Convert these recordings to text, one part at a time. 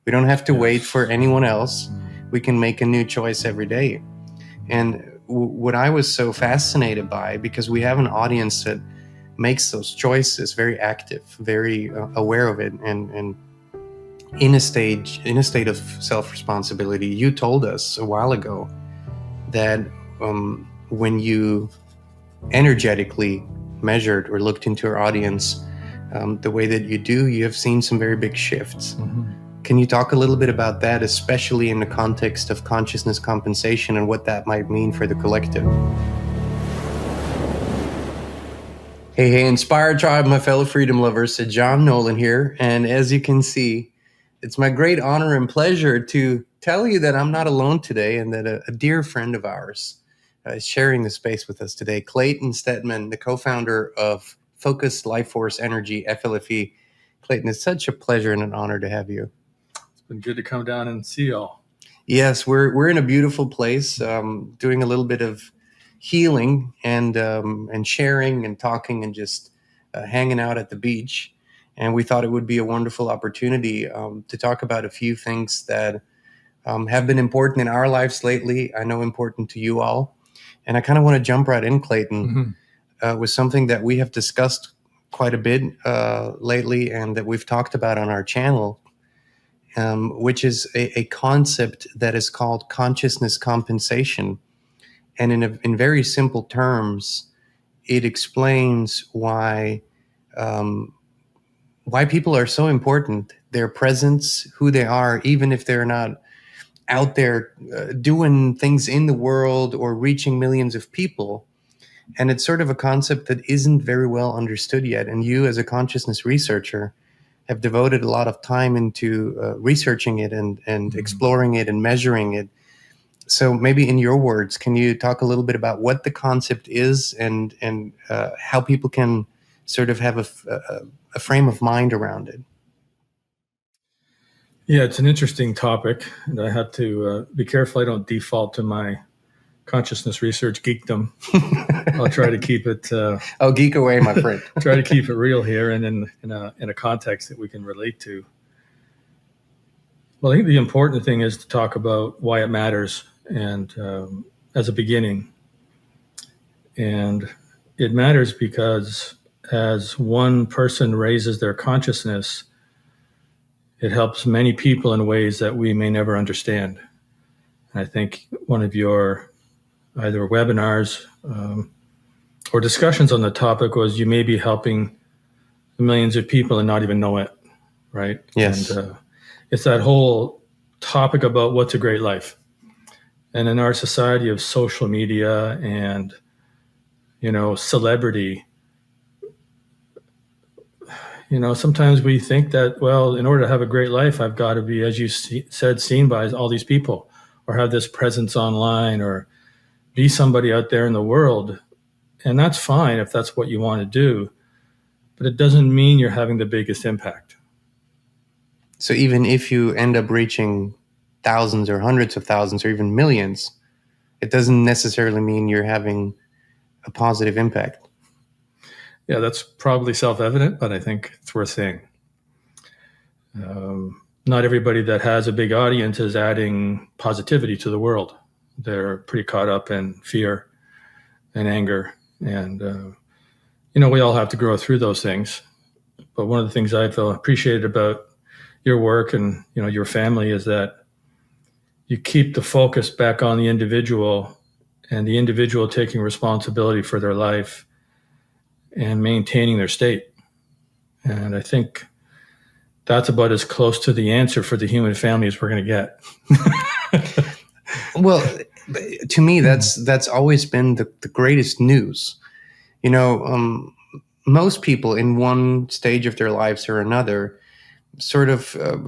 We don't have to wait for anyone else. We can make a new choice every day. And what I was so fascinated by, because we have an audience that makes those choices very active, very aware of it, and in a state of self-responsibility. You told us a while ago that when you energetically measured or looked into our audience the way that you do, you have seen some very big shifts. Mm-hmm. Can you talk a little bit about that, especially in the context of consciousness compensation and what that might mean for the collective? Hey, Inspired Tribe, my fellow freedom lovers, John Nolan here. And as you can see, it's my great honor and pleasure to tell you that I'm not alone today, and that a dear friend of ours is sharing the space with us today. Clayten Stedmann, the co-founder of Focused Life Force Energy, FLFE. Clayten, it's such a pleasure and an honor to have you. It's been good to come down and see y'all. Yes, we're in a beautiful place, doing a little bit of healing and sharing and talking and just hanging out at the beach. And we thought it would be a wonderful opportunity to talk about a few things that have been important in our lives lately. I know important to you all. And I kind of want to jump right in, Clayten, with something that we have discussed quite a bit lately and that we've talked about on our channel, which is a concept that is called consciousness compensation. And in very simple terms, it explains why people are so important, their presence, who they are, even if they're not out there doing things in the world or reaching millions of people. And it's sort of a concept that isn't very well understood yet. And you, as a consciousness researcher, have devoted a lot of time into researching it and exploring it and measuring it. So maybe in your words, can you talk a little bit about what the concept is and how people can sort of have a frame of mind around it? Yeah, it's an interesting topic, and I have to be careful I don't default to my consciousness research geekdom. I'll try to keep it. Oh, geek away, my friend. Try to keep it real here and in a context that we can relate to. Well, I think the important thing is to talk about why it matters, and as a beginning. And it matters because as one person raises their consciousness, it helps many people in ways that we may never understand. And I think one of your either webinars or discussions on the topic was you may be helping millions of people and not even know it, right? Yes. And it's that whole topic about what's a great life. And in our society of social media and, celebrity, sometimes we think that, well, in order to have a great life, I've got to be, as you said, seen by all these people, or have this presence online, or be somebody out there in the world. And that's fine if that's what you want to do, but it doesn't mean you're having the biggest impact. So even if you end up reaching thousands or hundreds of thousands or even millions, it doesn't necessarily mean you're having a positive impact. Yeah, that's probably self-evident, but I think it's worth saying. Not everybody that has a big audience is adding positivity to the world. They're pretty caught up in fear and anger. And, we all have to grow through those things. But one of the things I've appreciated about your work and, your family is that you keep the focus back on the individual and the individual taking responsibility for their life and maintaining their state. And I think that's about as close to the answer for the human family as we're going to get. Well, to me, that's always been the greatest news. Most people in one stage of their lives or another sort of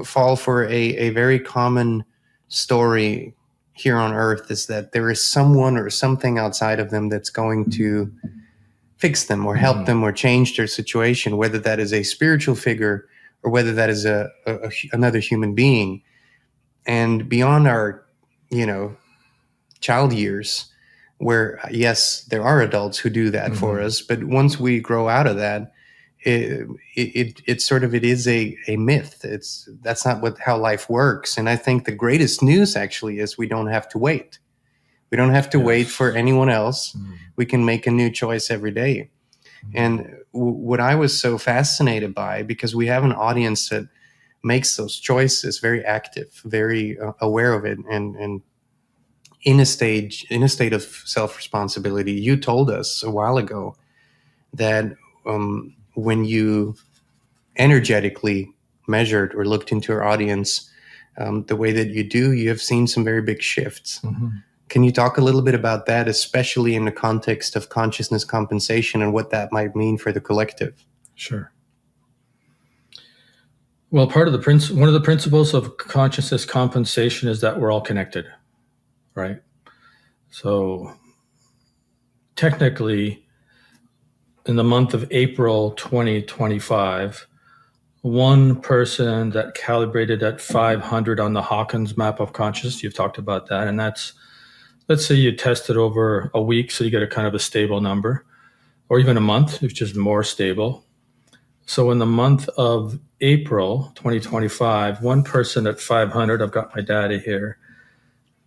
fall for a very common story here on Earth, is that there is someone or something outside of them that's going to fix them or help them or change their situation, whether that is a spiritual figure or whether that is another human being. And beyond our, child years, where yes, there are adults who do that for us, but once we grow out of that it's sort of, it is a myth. That's not how life works. And I think the greatest news actually is we don't have to wait. We don't have to wait for anyone else. We can make a new choice every day. And what I was so fascinated by, because we have an audience that makes those choices very active, very aware of it, and in a state of self-responsibility. You told us a while ago that when you energetically measured or looked into your audience the way that you do, you have seen some very big shifts. Can you talk a little bit about that, especially in the context of consciousness compensation and what that might mean for the collective? Sure. Well, one of the principles of consciousness compensation is that we're all connected, right? So technically, in the month of April 2025, one person that calibrated at 500 on the Hawkins map of consciousness, you've talked about that, and that's, let's say you test it over a week, so you get a kind of a stable number, or even a month, which is more stable. So in the month of April 2025, one person at 500, I've got my data here,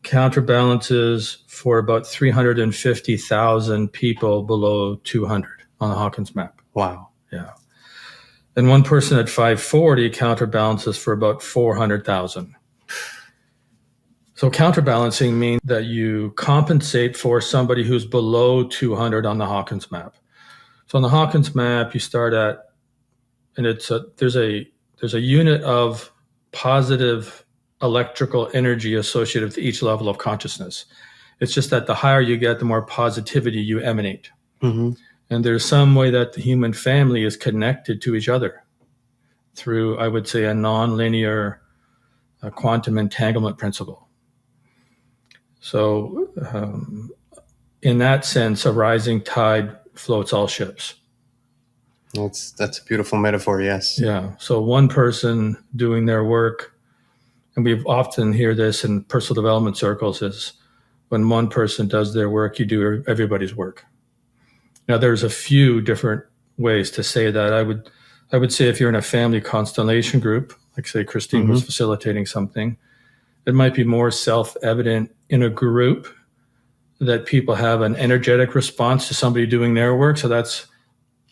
counterbalances for about 350,000 people below 200 on the Hawkins map. Wow. Yeah. And one person at 540 counterbalances for about 400,000. So counterbalancing means that you compensate for somebody who's below 200 on the Hawkins map. So on the Hawkins map, you start at, and there's a unit of positive electrical energy associated with each level of consciousness. It's just that the higher you get, the more positivity you emanate. And there's some way that the human family is connected to each other through, I would say, a nonlinear quantum entanglement principle. So in that sense, a rising tide floats all ships. That's a beautiful metaphor, yes. Yeah. So one person doing their work, and we often hear this in personal development circles, is when one person does their work, you do everybody's work. Now, there's a few different ways to say that. I would say if you're in a family constellation group, like say Christine was facilitating something, it might be more self-evident in a group that people have an energetic response to somebody doing their work. So that's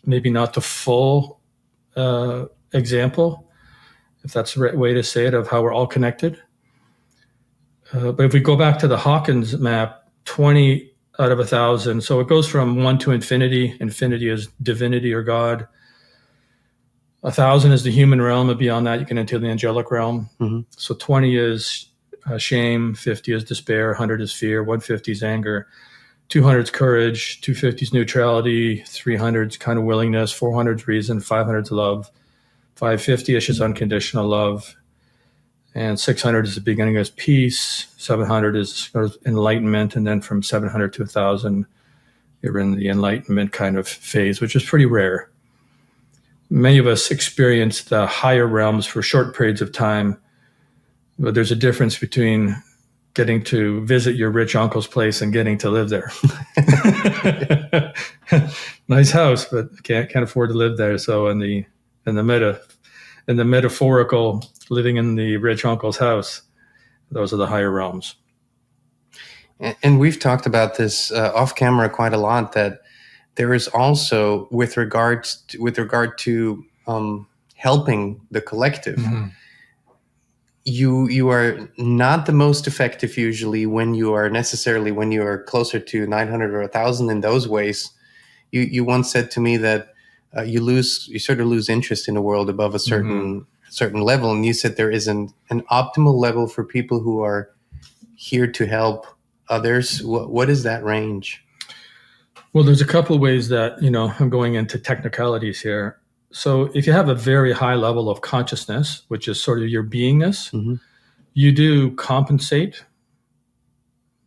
maybe not the full example, if that's the right way to say it, of how we're all connected. But if we go back to the Hawkins map, 20 out of 1,000. So it goes from 1 to infinity. Infinity is divinity or God. 1,000 is the human realm, and beyond that, you get into the angelic realm. So 20 is shame, 50 is despair, 100 is fear, 150 is anger, 200 is courage, 250 is neutrality, 300 is kind of willingness, 400 is reason, 500 is love, 550-ish is unconditional love, and 600 is the beginning of peace, 700 is enlightenment, and then from 700 to 1,000, you're in the enlightenment kind of phase, which is pretty rare. Many of us experience the higher realms for short periods of time, but there's a difference between getting to visit your rich uncle's place and getting to live there. Nice house, but can't afford to live there. So in the metaphorical living in the rich uncle's house, those are the higher realms. And we've talked about this off camera quite a lot, that there is also, with regard to helping the collective, you are not the most effective usually when you are closer to 900 or 1,000 in those ways. You once said to me that you sort of lose interest in the world above a certain level, and you said there is an optimal level for people who are here to help others. What is that range? Well, there's a couple of ways that, I'm going into technicalities here. So if you have a very high level of consciousness, which is sort of your beingness, you do compensate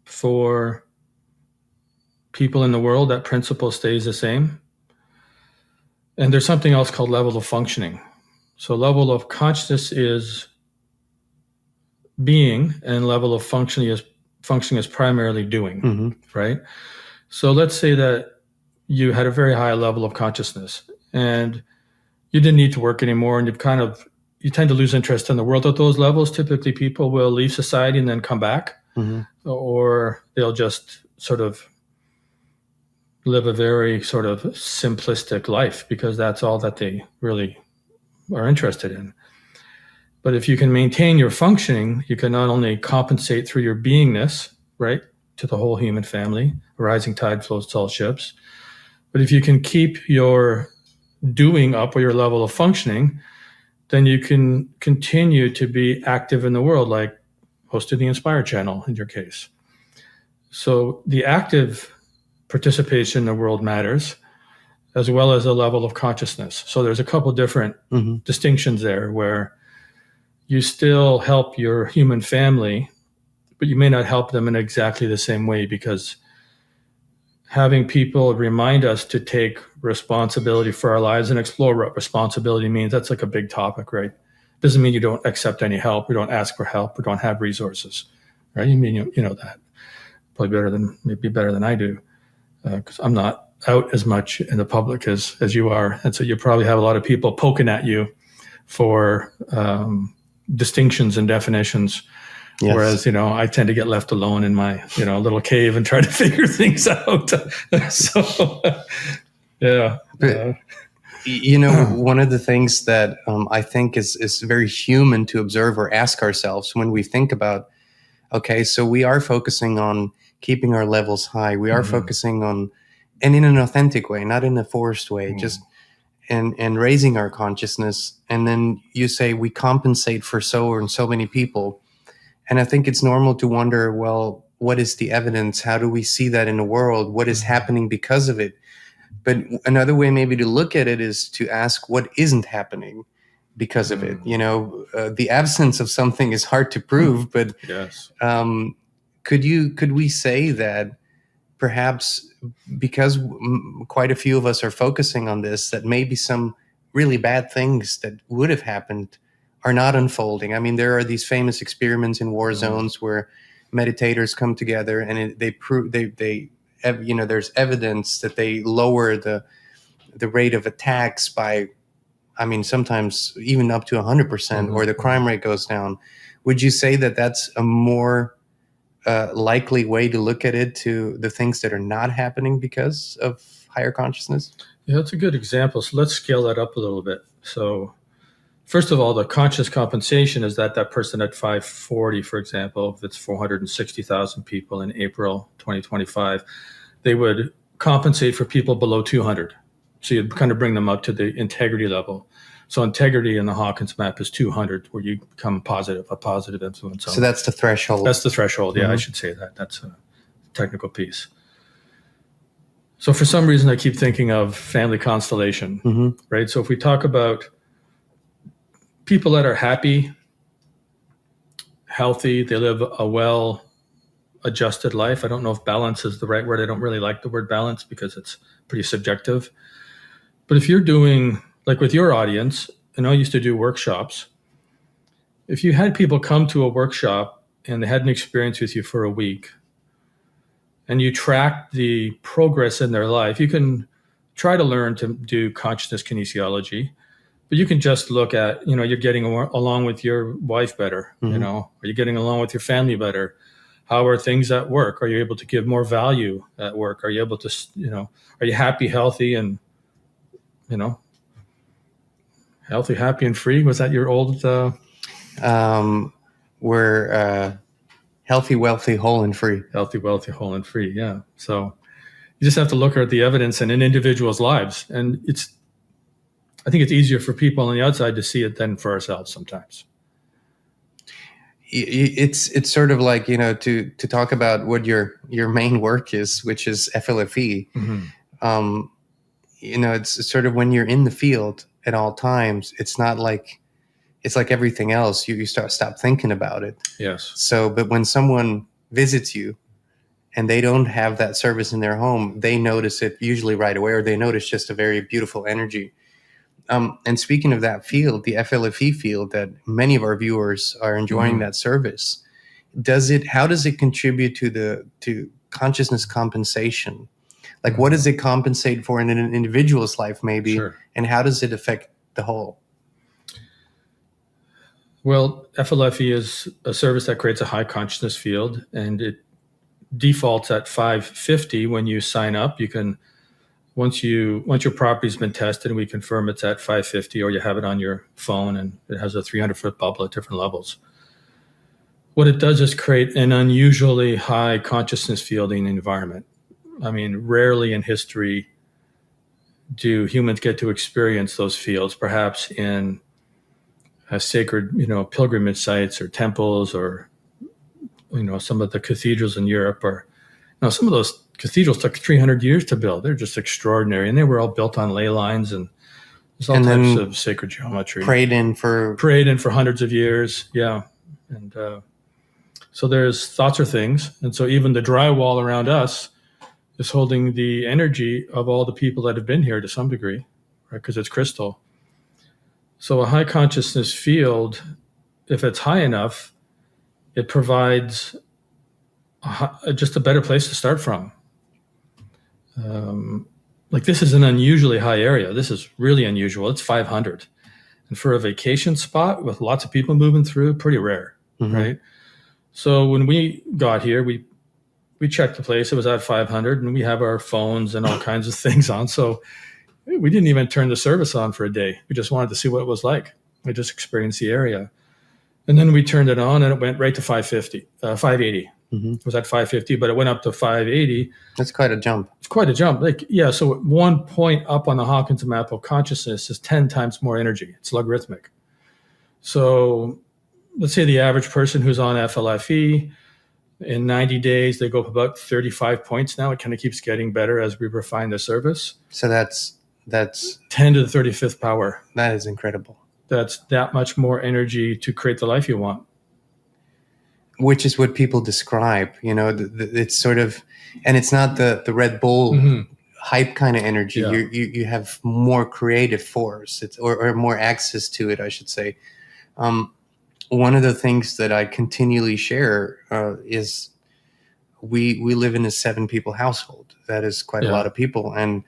for people in the world. That principle stays the same. And there's something else called level of functioning. So level of consciousness is being, and level of functioning is primarily doing, right? So let's say that you had a very high level of consciousness, and you didn't need to work anymore, and you tend to lose interest in the world at those levels. Typically, people will leave society and then come back, or they'll just sort of live a very sort of simplistic life because that's all that they really are interested in. But if you can maintain your functioning, you can not only compensate through your beingness, right, to the whole human family, a rising tide floats all ships. But if you can keep your doing up or your level of functioning, then you can continue to be active in the world, like hosting the Inspire channel in your case. So the active participation in the world matters, as well as a level of consciousness. So there's a couple different distinctions there where you still help your human family, but you may not help them in exactly the same way, because having people remind us to take responsibility for our lives and explore what responsibility means, that's like a big topic, right? Doesn't mean you don't accept any help, we don't ask for help, we don't have resources, right? You mean, you know that probably maybe better than I do, because I'm not out as much in the public as you are. And so you probably have a lot of people poking at you for distinctions and definitions. Yes. Whereas, I tend to get left alone in my, little cave and try to figure things out. So, yeah. But, one of the things that I think is very human to observe or ask ourselves when we think about, okay, so we are focusing on keeping our levels high. We are focusing on, and in an authentic way, not in a forced way, just and raising our consciousness. And then you say we compensate for so many people. And I think it's normal to wonder, well, what is the evidence? How do we see that in the world? What is happening because of it? But another way maybe to look at it is to ask what isn't happening because of it. The absence of something is hard to prove, but yes. Could we say that perhaps because quite a few of us are focusing on this, that maybe some really bad things that would have happened are not unfolding? I mean, there are these famous experiments in war zones where meditators come together and there's evidence that they lower the rate of attacks by, sometimes even up to 100%, or the crime rate goes down. Would you say that that's a more likely way to look at it, to the things that are not happening because of higher consciousness? Yeah, that's a good example. So let's scale that up a little bit. So first of all, the conscious compensation is that person at 540, for example, if it's 460,000 people in April 2025, they would compensate for people below 200. So you'd kind of bring them up to the integrity level. So integrity in the Hawkins map is 200, where you become a positive influence. So that's the threshold. That's the threshold. Yeah, I should say that. That's a technical piece. So for some reason, I keep thinking of family constellation, right? So if we talk about people that are happy, healthy, they live a well-adjusted life. I don't know if balance is the right word. I don't really like the word balance because it's pretty subjective. But if you're doing, like with your audience, and I used to do workshops, if you had people come to a workshop and they had an experience with you for a week, and you track the progress in their life, you can try to learn to do consciousness kinesiology. But you can just look at, you're getting along with your wife better, are you getting along with your family better? How are things at work? Are you able to give more value at work? Are you able to, are you happy, healthy, and, healthy, happy, and free? Was that your old? We're healthy, wealthy, whole, and free. Healthy, wealthy, whole, and free, yeah. So you just have to look at the evidence in individuals' lives. And I think it's easier for people on the outside to see it than for ourselves sometimes. It's sort of like, to talk about what your main work is, which is FLFE. It's sort of when you're in the field at all times, it's not like, it's like everything else. You stop thinking about it. Yes. So, but when someone visits you and they don't have that service in their home, they notice it usually right away, or they notice just a very beautiful energy. And speaking of that field, the FLFE field that many of our viewers are enjoying that service, how does it contribute to consciousness compensation? Like, what does it compensate for in an individual's life, maybe? Sure. And how does it affect the whole? Well, FLFE is a service that creates a high consciousness field, and it defaults at 550 when you sign up. You can once your property's been tested and we confirm it's at 550, or you have it on your phone and it has a 300-foot bubble at different levels. What it does is create an unusually high consciousness fielding environment. I mean, rarely in history do humans get to experience those fields, perhaps in sacred, pilgrimage sites or temples, or, some of the cathedrals in Europe, or, some of those cathedrals took 300 years to build. They're just extraordinary. And they were all built on ley lines, and there's all types of sacred geometry. Prayed in for hundreds of years. Yeah. And so there's thoughts or things. And so even the drywall around us is holding the energy of all the people that have been here to some degree, right? Because it's crystal. So a high consciousness field, if it's high enough, it provides just a better place to start from. This is an unusually high area. This is really unusual. It's 500. And for a vacation spot with lots of people moving through, pretty rare, right? So when we got here, we checked the place. It was at 500, and we have our phones and all kinds of things on. So we didn't even turn the service on for a day. We just wanted to see what it was like. We just experienced the area. And then we turned it on, and it went right to 580. It was at 550, but it went up to 580. That's quite a jump. It's quite a jump. So 1 point up on the Hawkins map of consciousness is 10 times more energy. It's logarithmic. So let's say the average person who's on FLFE, in 90 days, they go up about 35 points now. It kind of keeps getting better as we refine the service. So that's 10 to the 35th power. That is incredible. That's that much more energy to create the life you want. Which is what people describe, it's sort of, and it's not the Red Bull hype kind of energy. Yeah. You have more creative force, or more access to it, I should say. One of the things that I continually share is we live in a 7-people household. That is quite a lot of people, and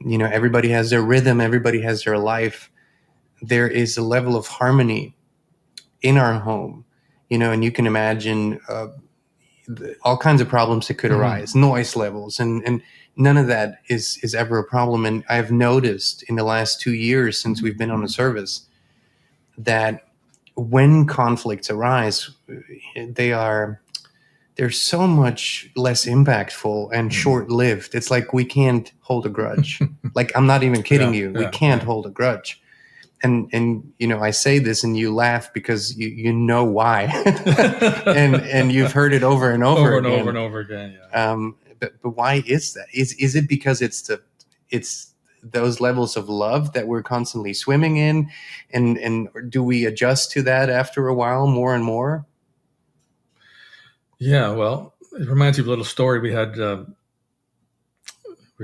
everybody has their rhythm, everybody has their life. There is a level of harmony in our home. And you can imagine all kinds of problems that could arise, noise levels, and none of that is ever a problem. And I've noticed in the last 2 years since we've been on the service that when conflicts arise, they're so much less impactful and short-lived. It's like we can't hold a grudge. Like, I'm not even kidding you. We can't hold a grudge. And I say this and you laugh because you know why, and you've heard it over and over again. Yeah. But why is that? Is it because it's those levels of love that we're constantly swimming in, and do we adjust to that after a while more and more? Yeah, well, it reminds me of a little story we had. We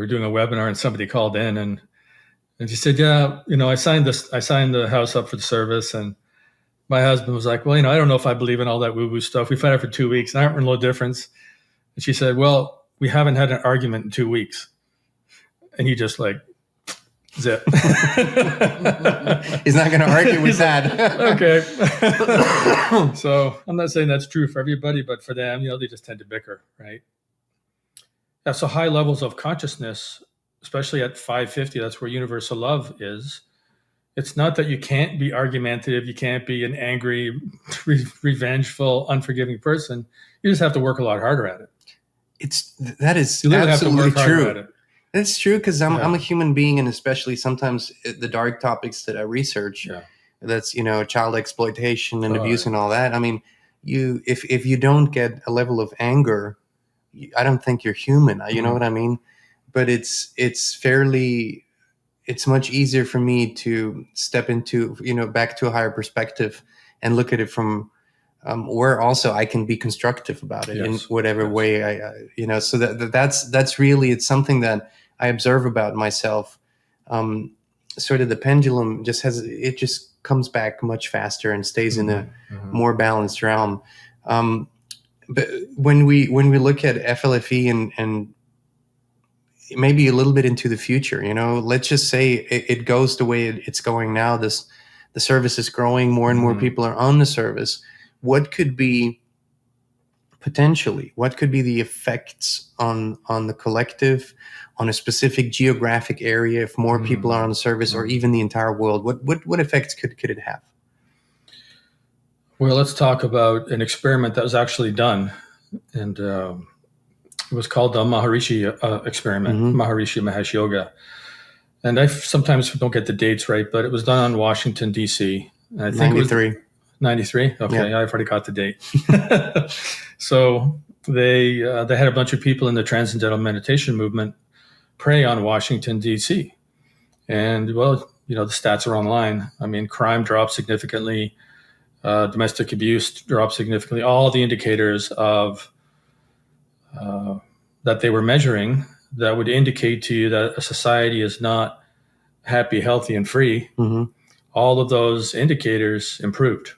were doing a webinar and somebody called in and she said, I signed the house up for the service. And my husband was like, well, I don't know if I believe in all that woo-woo stuff. We've had it for 2 weeks and I haven't no difference. And she said, well, we haven't had an argument in 2 weeks. And he just zip. He's not going to argue with that. Okay. So I'm not saying that's true for everybody, but for them, they just tend to bicker, right? Yeah, so high levels of consciousness, especially at 550, that's where universal love is. It's not that you can't be argumentative, you can't be an angry, revengeful, unforgiving person. You just have to work a lot harder at it. That is you absolutely have to work true. Harder at it. That's true, because I'm a human being, and especially sometimes the dark topics that I research, that's child exploitation and abuse and all that. I mean, if you don't get a level of anger, I don't think you're human. You know what I mean? But it's much easier for me to step into, back to a higher perspective and look at it from where also I can be constructive about it in whatever way so that's really, it's something that I observe about myself. Sort of the pendulum just comes back much faster and stays in a more balanced realm. But when we look at FLFE and maybe a little bit into the future. Let's just say it goes the way it's going now. The service is growing, more and more people are on the service. What could be the effects on the collective, on a specific geographic area, if more people are on the service, or even the entire world? What effects could it have? Well, let's talk about an experiment that was actually done, and it was called the Maharishi experiment, Maharishi Mahesh Yoga. And I sometimes don't get the dates right, but it was done on Washington, D.C. And I think 93. It was 93? Okay, Yeah. I've already got the date. So they had a bunch of people in the Transcendental Meditation movement pray on Washington, D.C. And, well, the stats are online. I mean, crime dropped significantly. Domestic abuse dropped significantly. All the indicators of that they were measuring that would indicate to you that a society is not happy, healthy, and free, all of those indicators improved.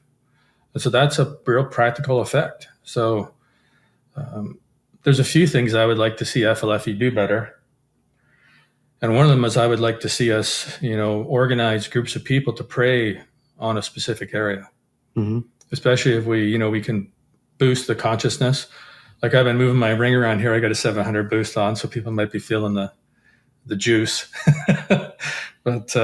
And so that's a real practical effect. So there's a few things I would like to see FLFE do better. And one of them is I would like to see us, organize groups of people to pray on a specific area, especially if we can boost the consciousness. Like I've been moving my ring around here. I got a 700 boost on, so people might be feeling the juice. But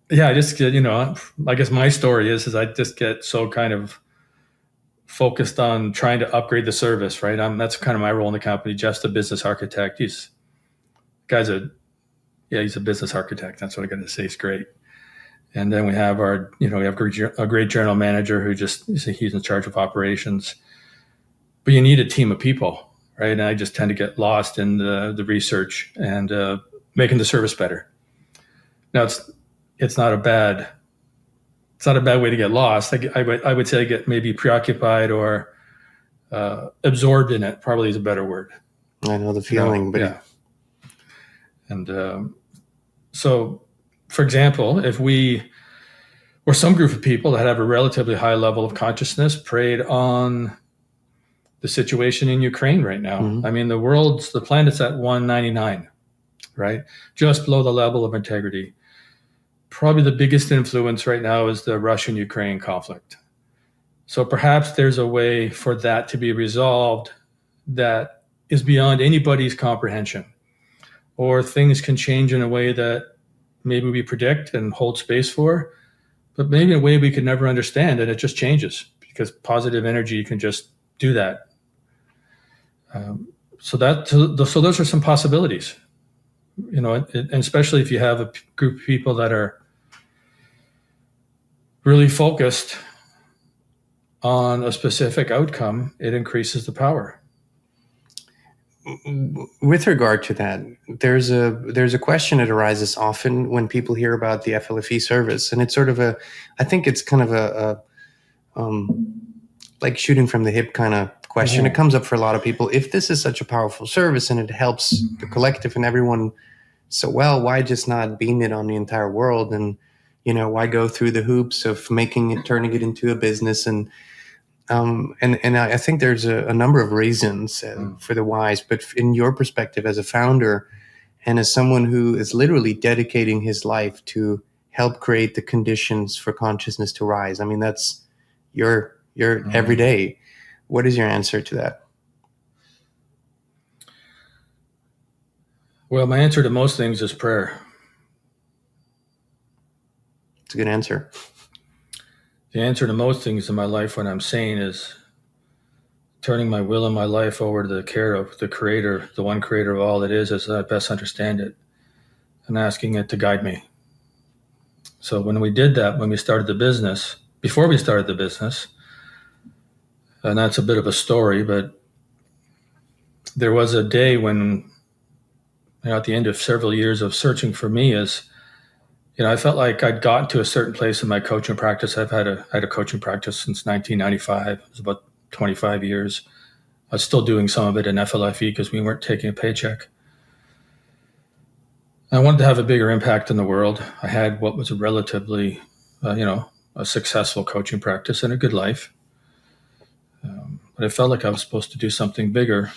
yeah, I just get, I guess my story is I just get so kind of focused on trying to upgrade the service, right? That's kind of my role in the company. Jeff's the business architect. He's a business architect. That's what I got to say. It's great. And then we have we have a great general manager he's in charge of operations. But you need a team of people, right? And I just tend to get lost in the research and making the service better. Now it's not a bad way to get lost. I would say I get maybe preoccupied or absorbed in it. Probably is a better word. I know the feeling, but yeah. And so, for example, if we or some group of people that have a relatively high level of consciousness prayed on the situation in Ukraine right now. I mean, the planet's at 199, right? Just below the level of integrity. Probably the biggest influence right now is the Russian-Ukraine conflict. So perhaps there's a way for that to be resolved that is beyond anybody's comprehension. Or things can change in a way that maybe we predict and hold space for, but maybe in a way we could never understand, and it just changes because positive energy can just do that. So those are some possibilities, and especially if you have a group of people that are really focused on a specific outcome, it increases the power. With regard to that, there's a question that arises often when people hear about the FLFE service, and it's sort of I think it's kind of a like shooting from the hip kind of question. It comes up for a lot of people. If this is such a powerful service and it helps the collective and everyone so well, why just not beam it on the entire world? And why go through the hoops of turning it into a business? And I think there's a number of reasons for the whys. But in your perspective as a founder and as someone who is literally dedicating his life to help create the conditions for consciousness to rise, I mean, that's your every day. What is your answer to that? Well, my answer to most things is prayer. It's a good answer. The answer to most things in my life when I'm sane is turning my will and my life over to the care of the Creator, the one Creator of all that is, as I best understand it, and asking it to guide me. So when we did that, before we started the business, and that's a bit of a story, but there was a day when, at the end of several years of searching for me, I felt like I'd gotten to a certain place in my coaching practice. I've had a coaching practice since 1995. It was about 25 years. I was still doing some of it in FLFE because we weren't taking a paycheck. I wanted to have a bigger impact in the world. I had what was a relatively, a successful coaching practice and a good life. But I felt like I was supposed to do something bigger.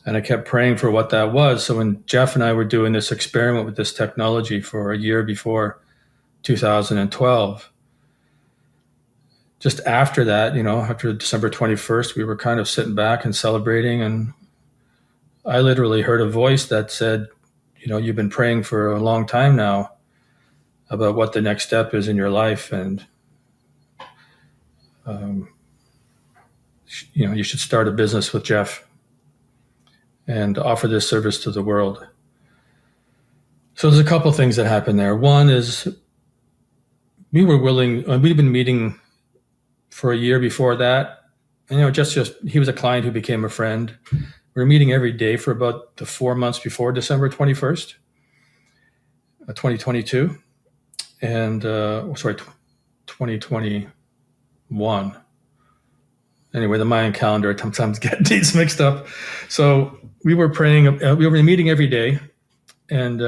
And I kept praying for what that was. So when Jeff and I were doing this experiment with this technology for a year before 2012, just after that, after December 21st, we were kind of sitting back and celebrating. And I literally heard a voice that said, you've been praying for a long time now about what the next step is in your life. And, you should start a business with Jeff and offer this service to the world. So there's a couple of things that happened there. One is we'd been meeting for a year before that. And, just he was a client who became a friend. We were meeting every day for about the 4 months before December 21st, 2022. And, 2021. Anyway, the Mayan calendar, I sometimes get dates mixed up. So we were praying, we were meeting every day, and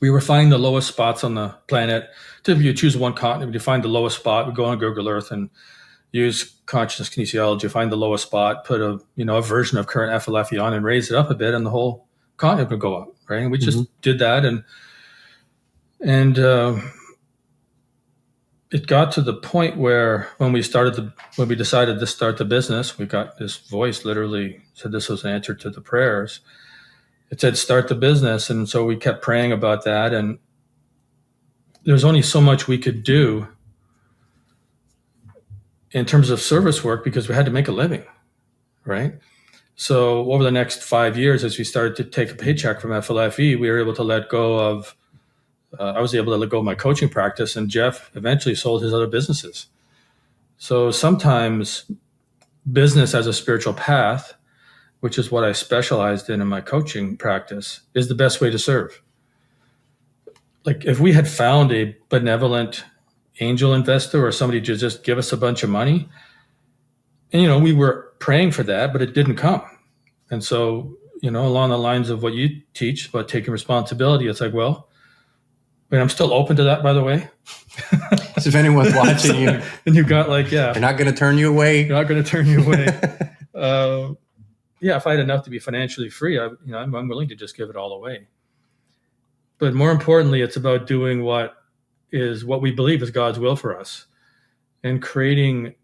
we were finding the lowest spots on the planet. Typically, you choose one continent, you find the lowest spot, we go on Google Earth and use consciousness kinesiology, find the lowest spot, put a version of current FLFE on and raise it up a bit, and the whole continent would go up, right? And we just did that, and it got to the point where when we decided to start the business, we got this voice literally said this was an answer to the prayers. It said, start the business. And so we kept praying about that. And there's only so much we could do in terms of service work because we had to make a living, right? So over the next 5 years, as we started to take a paycheck from FLFE, we were able to let go of I was able to let go of my coaching practice, and Jeff eventually sold his other businesses. So sometimes business as a spiritual path, which is what I specialized in my coaching practice, is the best way to serve. Like if we had found a benevolent angel investor or somebody to just give us a bunch of money, and we were praying for that, but it didn't come. And so, along the lines of what you teach about taking responsibility, it's like, well, I'm still open to that, by the way. So if anyone's watching you, and you got they're not going to turn you away. They're not going to turn you away. If I had enough to be financially free, I'm willing to just give it all away. But more importantly, it's about doing what we believe is God's will for us, and creating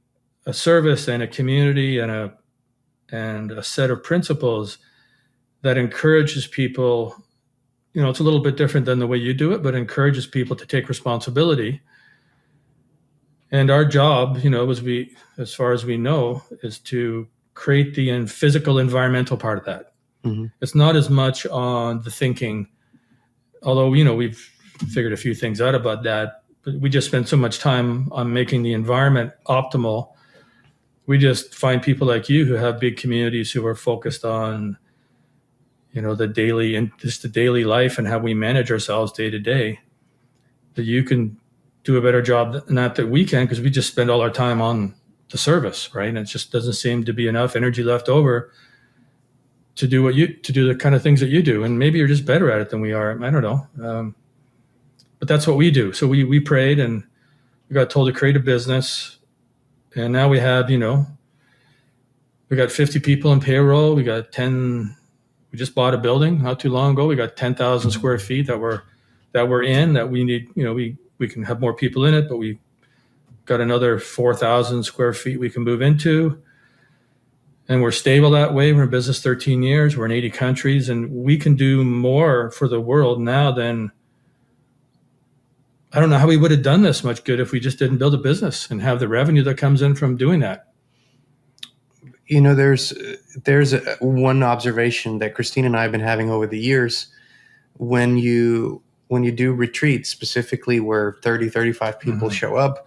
a service and a community and a set of principles that encourages people. It's a little bit different than the way you do it, but encourages people to take responsibility. And our job, as far as we know, is to create the physical, environmental part of that. Mm-hmm. It's not as much on the thinking, although, we've figured a few things out about that, but we just spend so much time on making the environment optimal. We just find people like you who have big communities who are focused on the daily life and how we manage ourselves day to day, that you can do a better job than that we can, because we just spend all our time on the service, right? And it just doesn't seem to be enough energy left over to do the kind of things that you do. And maybe you're just better at it than we are. I don't know. But that's what we do. So we prayed and we got told to create a business. And now we have, we got 50 people in payroll. We got 10. We just bought a building not too long ago. We got 10,000 square feet that we're in, that we need, we can have more people in it, but we got another 4,000 square feet we can move into. And we're stable that way. We're in business 13 years. We're in 80 countries, and we can do more for the world now than, I don't know how we would have done this much good if we just didn't build a business and have the revenue that comes in from doing that. There's one observation that Christine and I have been having over the years. When you do retreats, specifically where 30, 35 people show up,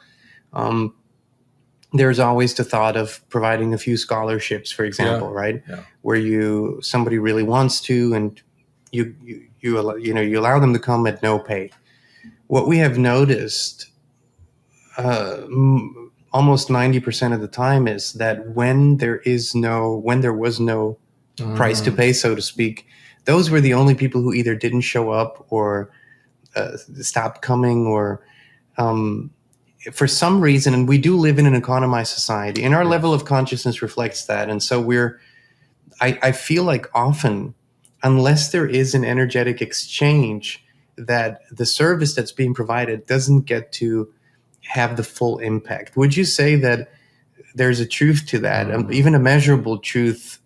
there's always the thought of providing a few scholarships, for example, right? Yeah. Where somebody really wants to, and you allow them to come at no pay. What we have noticed, almost 90% of the time, is that when there was no price to pay, so to speak, those were the only people who either didn't show up or stopped coming, or for some reason. And we do live in an economized society, and our level of consciousness reflects that. And so I feel like often, unless there is an energetic exchange, that the service that's being provided doesn't get to have the full impact. Would you say that there's a truth to that, even a measurable truth,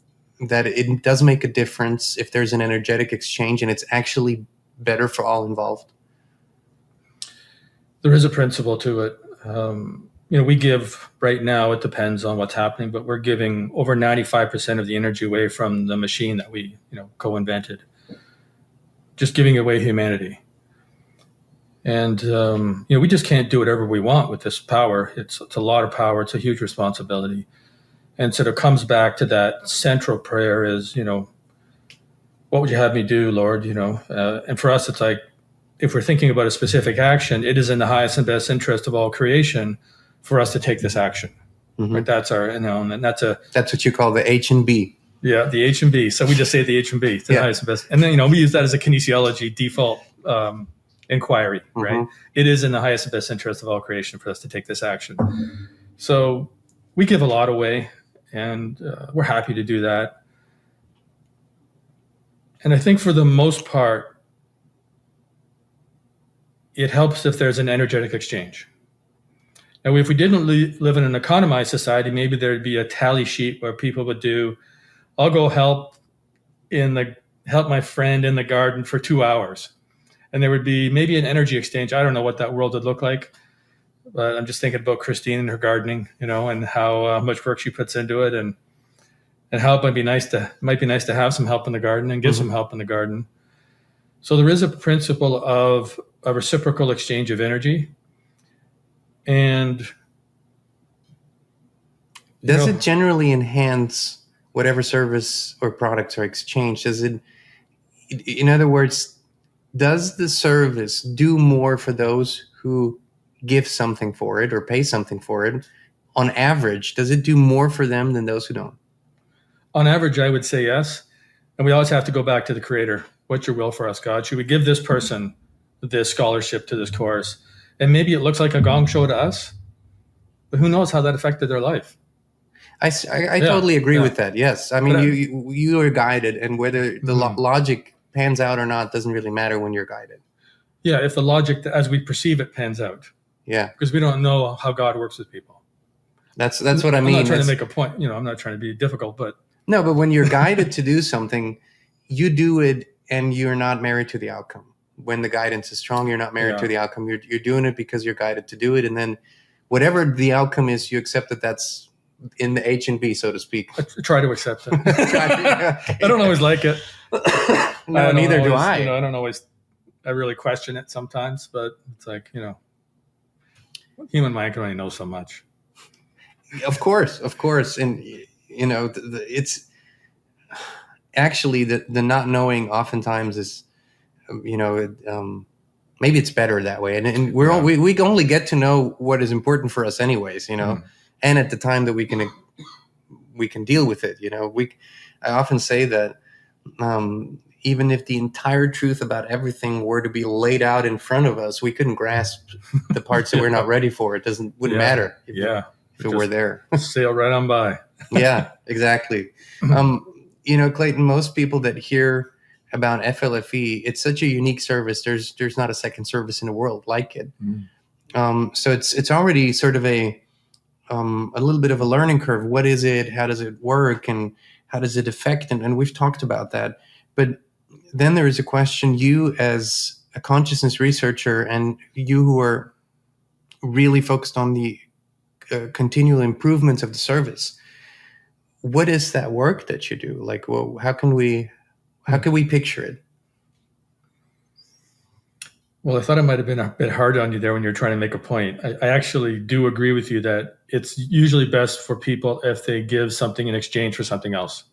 that it does make a difference if there's an energetic exchange and it's actually better for all involved? There is a principle to it. We give right now, it depends on what's happening, but we're giving over 95% of the energy away from the machine that we, co-invented, just giving away humanity. And, we just can't do whatever we want with this power. It's a lot of power. It's a huge responsibility. And so it comes back to that central prayer is, what would you have me do, Lord? And for us, it's like, if we're thinking about a specific action, it is in the highest and best interest of all creation for us to take this action. Mm-hmm. Right? That's our, and that's what you call the H and B. Yeah, the H and B. So we just say the H and B, the highest and best. And then, we use that as a kinesiology default inquiry, right? Mm-hmm. It is in the highest and best interest of all creation for us to take this action. So we give a lot away, and we're happy to do that. And I think for the most part, it helps if there's an energetic exchange. Now, if we didn't live in an economized society, maybe there'd be a tally sheet where people would do, I'll go help my friend in the garden for 2 hours. And there would be maybe an energy exchange. I don't know what that world would look like, but I'm just thinking about Christine and her gardening, and how much work she puts into it, and how it might be nice to have some help in the garden and give some help in the garden. So there is a principle of a reciprocal exchange of energy. And does it generally enhance whatever service or products are exchanged? Does it, in other words, does the service do more for those who give something for it or pay something for it? On average, does it do more for them than those who don't? On average, I would say yes. And we always have to go back to the Creator. What's your will for us, God? Should we give this person this scholarship to this course? And maybe it looks like a gong show to us, but who knows how that affected their life? I totally agree with that. Yes. I mean, you are guided, and whether the logic pans out or not doesn't really matter when you're guided. Yeah. If the logic as we perceive it pans out. Yeah. Because we don't know how God works with people. That's what I mean. I'm not trying to make a point. I'm not trying to be difficult, but. No, but when you're guided to do something, you do it and you're not married to the outcome. When the guidance is strong, you're not married to the outcome. You're doing it because you're guided to do it. And then whatever the outcome is, you accept that that's in the H and B, so to speak. I try to accept it. I don't always like it. No, neither do I. I don't always, I really question it sometimes, but it's like, human mind can only know so much. Of course. And, it's actually the not knowing oftentimes is, maybe it's better that way. And we can only get to know what is important for us anyways, and at the time that we can deal with it. I often say that, even if the entire truth about everything were to be laid out in front of us, we couldn't grasp the parts that we're not ready for. It wouldn't matter if it were there. Sail right on by. Yeah, exactly. Clayten, most people that hear about FLFE, it's such a unique service. There's not a second service in the world like it. So it's already sort of a little bit of a learning curve. What is it? How does it work? And how does it affect? And we've talked about that. But then there is a question, you as a consciousness researcher and you who are really focused on the continual improvements of the service, what is that work that you do? Like, well, how can we picture it? Well, I thought it might have been a bit hard on you there when you're trying to make a point. I actually do agree with you that it's usually best for people if they give something in exchange for something else.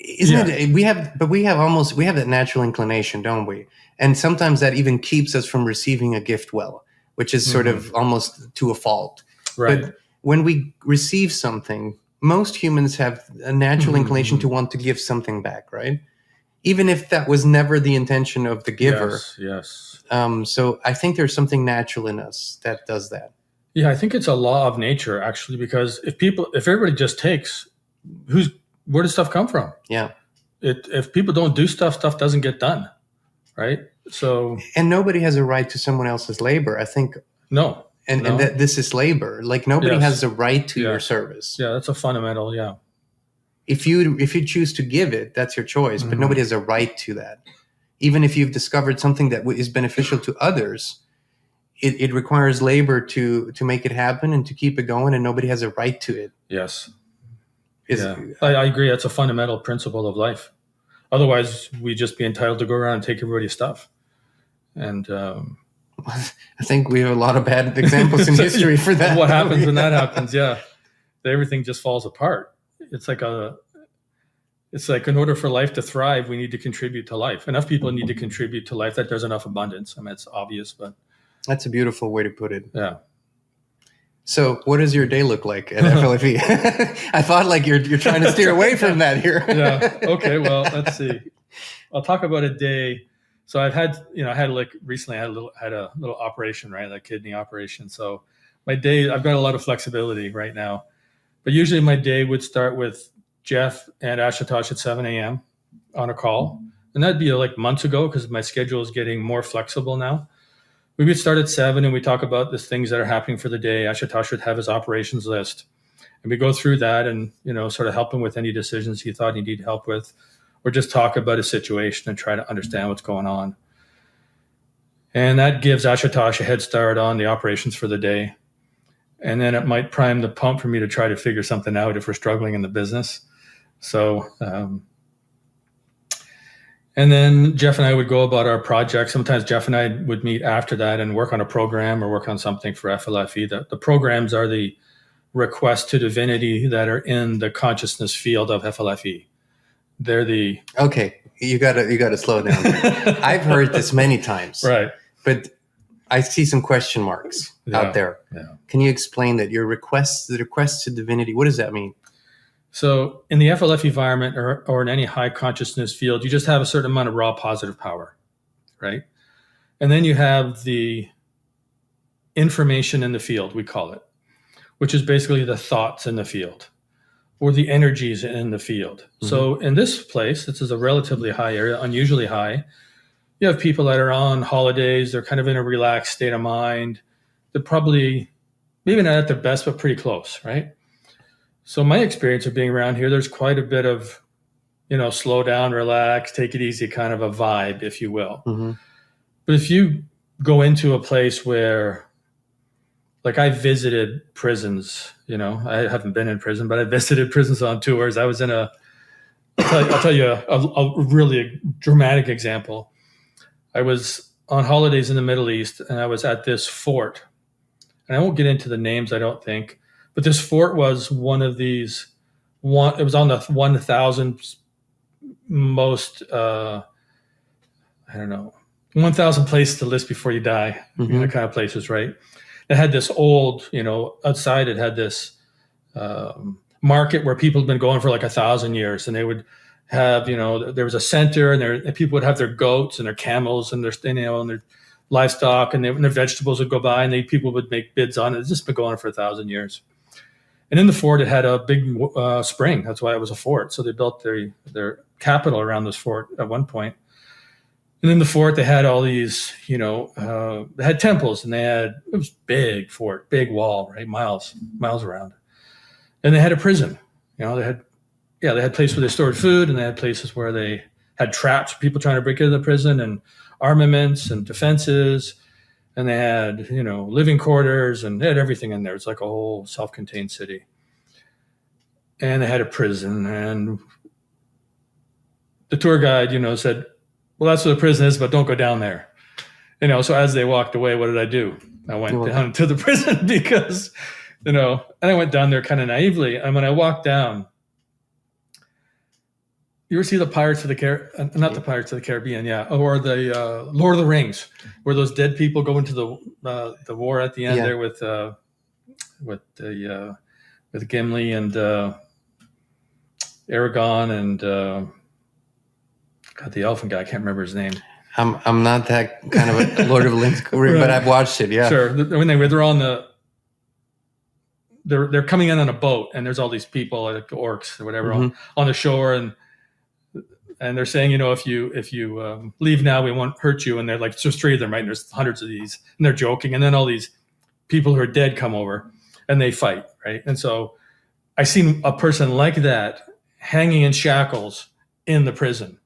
Isn't it? We have that natural inclination, don't we? And sometimes that even keeps us from receiving a gift well, which is sort of almost to a fault. Right. But when we receive something, most humans have a natural inclination to want to give something back, right? Even if that was never the intention of the giver. Yes. So I think there's something natural in us that does that. Yeah, I think it's a law of nature, actually, because if everybody just takes, where does stuff come from? Yeah. If people don't do stuff, stuff doesn't get done, right? So, and nobody has a right to someone else's labor. I think no. And that this is labor. Like nobody has a right to your service. Yeah, that's a fundamental. Yeah. If you choose to give it, that's your choice. But nobody has a right to that. Even if you've discovered something that is beneficial to others, it requires labor to make it happen and to keep it going, and nobody has a right to it. Yes. I agree. That's a fundamental principle of life. Otherwise, we'd just be entitled to go around and take everybody's stuff. And I think we have a lot of bad examples in history for that. What happens when that happens? Yeah, everything just falls apart. It's like in order for life to thrive, we need to contribute to life. Enough people need to contribite to life that there's enough abundance. I mean, it's obvious, but that's a beautiful way to put it. Yeah. So, what does your day look like at FLFE? I thought like you're trying to steer away from that here. Yeah. Okay. Well, let's see. I'll talk about a day. So I've had, recently I had a little operation, right? Like kidney operation. So my day, I've got a lot of flexibility right now, but usually my day would start with Jeff and Ashutosh at 7 a.m. on a call. And that'd be like months ago because my schedule is getting more flexible now. We would start at 7 and we talk about the things that are happening for the day. Ashutosh would have his operations list and we go through that and, sort of help him with any decisions he thought he needed help with, or just talk about a situation and try to understand what's going on. And that gives Ashutosh a head start on the operations for the day. And then it might prime the pump for me to try to figure something out if we're struggling in the business. So, and then Jeff and I would go about our project. Sometimes Jeff and I would meet after that and work on a program or work on something for FLFE. The programs are the requests to divinity that are in the consciousness field of FLFE. They're the okay. You gotta slow down. I've heard this many times, right? But I see some question marks out there. Yeah. Can you explain that? The request to divinity. What does that mean? So in the FLF environment or in any high consciousness field, you just have a certain amount of raw positive power, right? And then you have the information in the field, we call it, which is basically the thoughts in the field or the energies in the field. Mm-hmm. So in this place, this is a relatively high area, unusually high. You have people that are on holidays. They're kind of in a relaxed state of mind. They're probably maybe not at their best, but pretty close, right? So my experience of being around here, there's quite a bit of, slow down, relax, take it easy kind of a vibe, if you will. Mm-hmm. But if you go into a place where, like I visited prisons, I haven't been in prison, but I visited prisons on tours. I was in I'll tell you a really dramatic example. I was on holidays in the Middle East and I was at this fort. And I won't get into the names, I don't think. But this fort was one of these, it was on the 1,000 most, 1,000 places to list before you die, mm-hmm. Kind of places, right? It had this old, outside it had this market where people had been going for like 1,000 years. And they would have, there was a center and people would have their goats and their camels and their, and their livestock and their vegetables would go by and people would make bids on it. It's just been going on for 1,000 years. And in the fort, it had a big spring. That's why it was a fort. So they built their capital around this fort at one point. And in the fort, they had all these, they had temples and it was big fort, big wall, right? Miles around. And they had a prison. They had places where they stored food and they had places where they had traps, people trying to break into the prison and armaments and defenses. And they had, living quarters and they had everything in there. It's like a whole self-contained city. And they had a prison. And the tour guide, said, well, that's what the prison is, but don't go down there. So as they walked away, what did I do? I went down to the prison because, and I went down there kind of naively. And when I walked down, you ever see the Pirates of the Caribbean, not the Pirates of the Caribbean, yeah, or the Lord of the Rings, where those dead people go into the war at the end there with Gimli and Aragorn and the elephant guy. I can't remember his name. I'm not that kind of a Lord of the Rings, but I've watched it. Yeah, sure. When they're on they're coming in on a boat, and there's all these people, like orcs or whatever, on the shore, and they're saying, if you leave now, we won't hurt you. And they're like, there's 3 of them, right? And there's hundreds of these, and they're joking. And then all these people who are dead come over, and they fight, right? And so I seen a person like that hanging in shackles in the prison.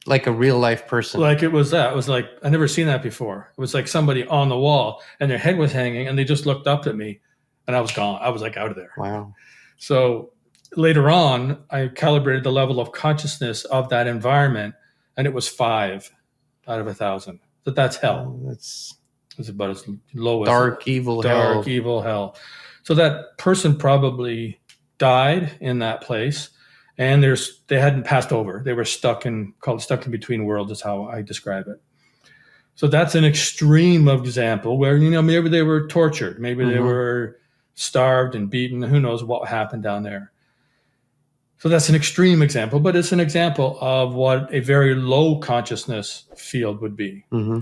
Like a real life person. Like it was like, I never seen that before. It was like somebody on the wall, and their head was hanging, and they just looked up at me, and I was gone. I was like out of there. Wow. So later on, I calibrated the level of consciousness of that environment, and it was 5 out of 1,000. That's hell. It's about as low as dark, evil hell. So that person probably died in that place, and they hadn't passed over. They were stuck in between worlds, is how I describe it. So that's an extreme example where, maybe they were tortured. Maybe they were starved and beaten. Who knows what happened down there. So that's an extreme example, but it's an example of what a very low consciousness field would be. Mm-hmm.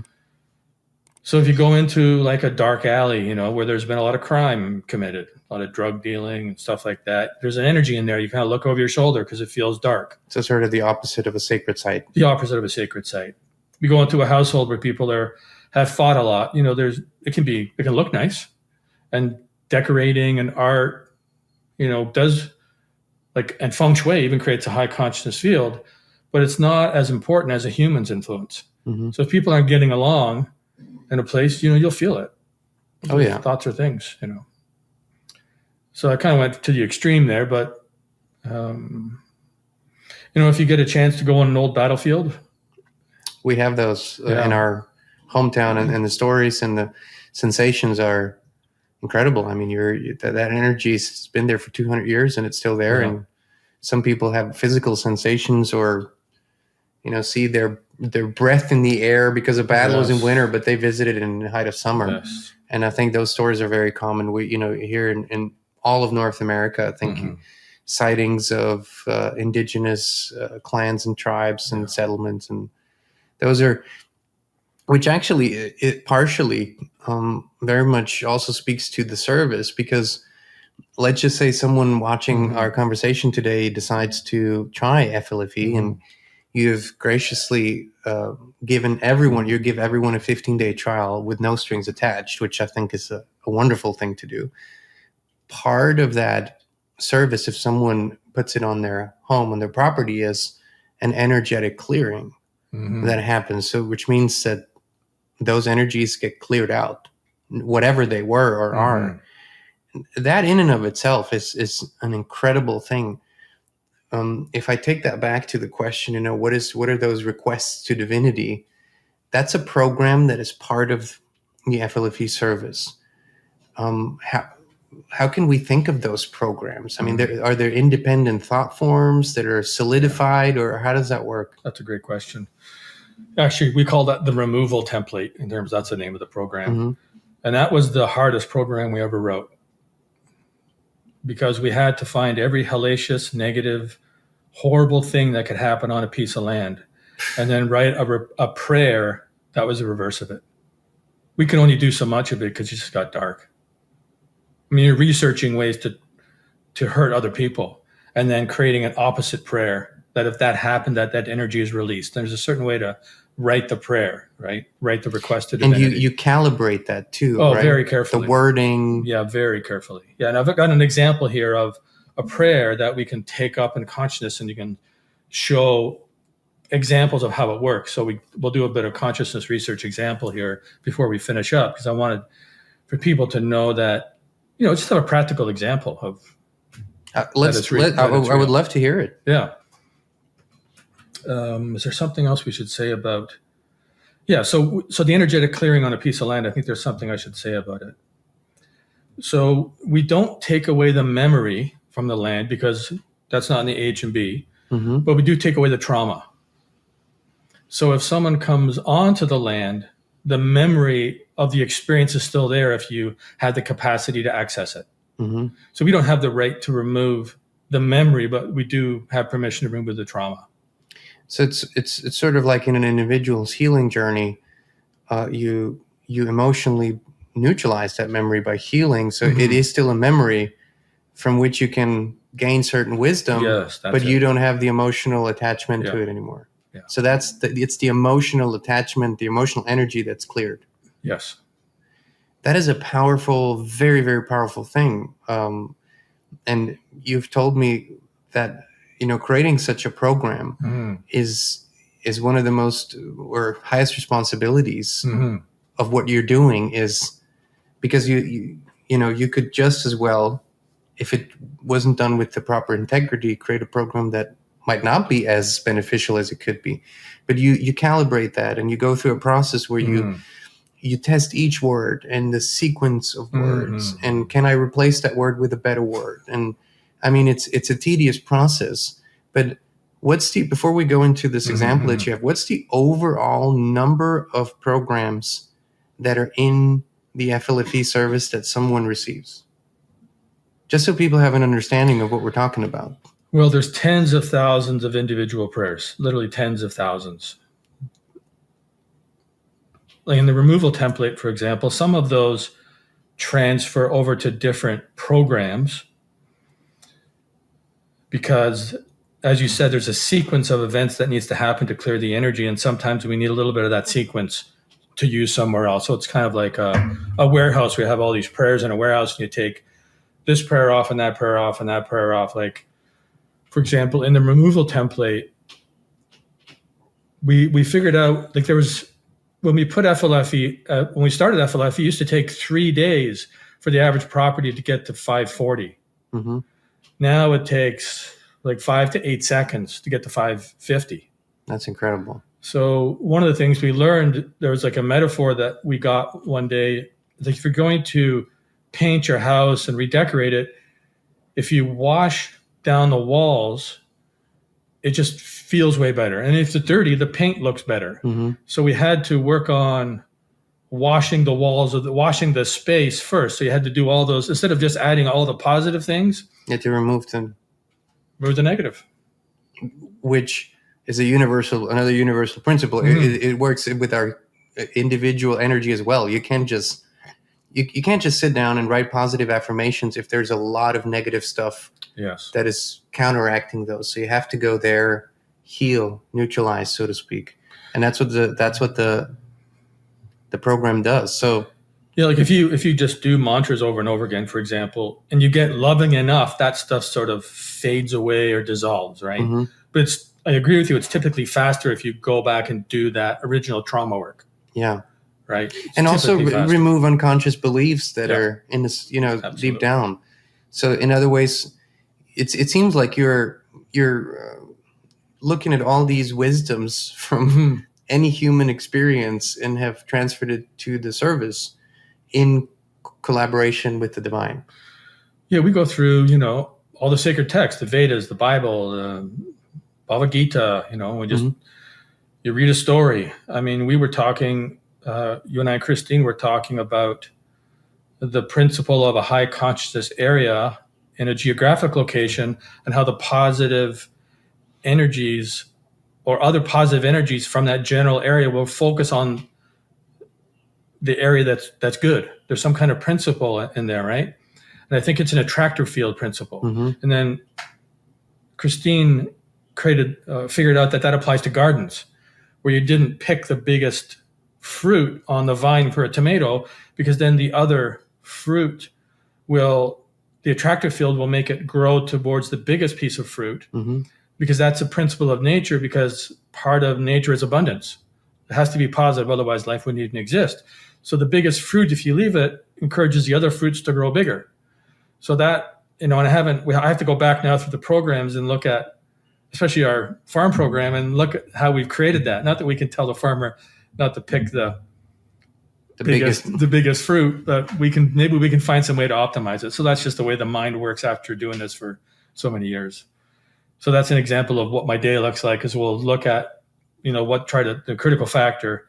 So if you go into like a dark alley, where there's been a lot of crime committed, a lot of drug dealing and stuff like that, there's an energy in there. You kind of look over your shoulder because it feels dark. So sort of the opposite of a sacred site. The opposite of a sacred site. You go into a household where people have fought a lot. It can look nice, and decorating and art, does and feng shui even creates a high consciousness field, but it's not as important as a human's influence. Mm-hmm. So if people aren't getting along in a place, you'll feel it. Oh yeah. Thoughts are things, So I kind of went to the extreme there, but if you get a chance to go on an old battlefield, we have those in our hometown, and the stories and the sensations are incredible. I mean, that energy's been there for 200 years, and it's still there. Yeah. And some people have physical sensations, or see their breath in the air because a battle was in winter, but they visited in the height of summer. Yes. And I think those stories are very common. We, here in all of North America, I think sightings of indigenous clans and tribes and settlements, and those are, which actually it partially very much also speaks to the service, because let's just say someone watching our conversation today decides to try FLFE, and you've graciously given everyone a 15-day trial with no strings attached, which I think is a wonderful thing to do. Part of that service, if someone puts it on their home, on their property, is an energetic clearing that happens. So, which means that those energies get cleared out, whatever they were or are. That in and of itself is an incredible thing. If I take that back to the question, what are those requests to divinity? That's a program that is part of the FLFE service. How can we think of those programs? I mean, are there independent thought forms that are solidified, or how does that work? That's a great question. Actually, we call that the removal template, in terms that's the name of the program. And that was the hardest program we ever wrote, because we had to find every hellacious, negative, horrible thing that could happen on a piece of land, and then write a prayer that was the reverse of it. We could only do so much of it because it just got dark. I mean, you're researching ways to hurt other people, and then creating an opposite prayer that if that happened, that energy is released. There's a certain way to write the prayer, right? Write the request to divinity. And you calibrate that too, right? Very carefully. The wording. Yeah, very carefully. Yeah, and I've got an example here of a prayer that we can take up in consciousness, and you can show examples of how it works. So we'll do a bit of consciousness research example here before we finish up, because I wanted for people to know that, just have a practical example of I would love to hear it. Yeah. Is there something else we should say about? Yeah. So the energetic clearing on a piece of land, I think there's something I should say about it. So we don't take away the memory from the land, because that's not in the H and B, but we do take away the trauma. So if someone comes onto the land, the memory of the experience is still there if you had the capacity to access it. So we don't have the right to remove the memory, but we do have permission to remove the trauma. So it's sort of like in an individual's healing journey, you emotionally neutralize that memory by healing. So Mm-hmm. it is still a memory from which you can gain certain wisdom, Yes, but you don't have the emotional attachment to it anymore. Yeah. So it's the emotional attachment, the emotional energy that's cleared. Yes. That is a powerful, very, very powerful thing. And you've told me that, creating such a program Mm-hmm. is one of the most or highest responsibilities Mm-hmm. of what you're doing, is because you could just as well, if it wasn't done with the proper integrity, create a program that might not be as beneficial as it could be. But you calibrate that, and you go through a process where Mm-hmm. you test each word and the sequence of words, Mm-hmm. and can I replace that word with a better word? And I mean, it's a tedious process, but before we go into this example that you have, what's the overall number of programs that are in the FLFE service that someone receives? Just so people have an understanding of what we're talking about. Well, there's tens of thousands of individual prayers, literally tens of thousands. Like in the removal template, for example, some of those transfer over to different programs because, as you said, there's a sequence of events that needs to happen to clear the energy, and sometimes we need a little bit of that sequence to use somewhere else. So it's kind of like a warehouse where you have all these prayers in a warehouse, and you take this prayer off and that prayer off and that prayer off. Like, for example, in the removal template, we figured out, like, there was, when we put FLFE, when we started FLFE, it used to take 3 days for the average property to get to 540. Mm-hmm. Now it takes like 5 to 8 seconds to get to 550. That's incredible. So one of the things we learned, there was like a metaphor that we got one day, like if you're going to paint your house and redecorate it, if you wash down the walls, it just feels way better. And if it's dirty, the paint looks better. Mm-hmm. So we had to work on washing the walls, washing the space first. So you had to do all those, instead of just adding all the positive things, You have to remove them, remove the negative. which is another universal principle. Mm-hmm. It works with our individual energy as well. You can't just you can't just sit down and write positive affirmations if there's a lot of negative stuff Yes. that is counteracting those. So you have to go there, heal, neutralize, so to speak, and that's what the program does. So Yeah, like if you just do mantras over and over again, for example, and you get loving enough, that stuff sort of fades away or dissolves, right? Mm-hmm. But I agree with you. It's typically faster if you go back and do that original trauma work. Yeah. Right. And also remove unconscious beliefs that are in this, Absolutely. deep down. So in other ways, it seems like you're looking at all these wisdoms from any human experience and have transferred it to the service in collaboration with the divine. Yeah, we go through, all the sacred texts, the Vedas, the Bible, the Bhagavad Gita, we just, you read a story. I mean, we were talking, you and I, Christine, were talking about the principle of a high consciousness area in a geographic location and how the positive energies or other positive energies from that general area will focus on the area that's good. There's some kind of principle in there, right? And I think it's an attractor field principle. Mm-hmm. And then Christine figured out that applies to gardens, where you didn't pick the biggest fruit on the vine for a tomato, because then the other fruit the attractor field will make it grow towards the biggest piece of fruit, because that's a principle of nature, because part of nature is abundance. It has to be positive, otherwise life wouldn't even exist. So the biggest fruit, if you leave it, encourages the other fruits to grow bigger. So that, and I have to go back now through the programs and look at, especially our farm program, and look at how we've created that. Not that we can tell the farmer not to pick the biggest fruit, but maybe we can find some way to optimize it. So that's just the way the mind works after doing this for so many years. So that's an example of what my day looks like, is we'll look at, the critical factor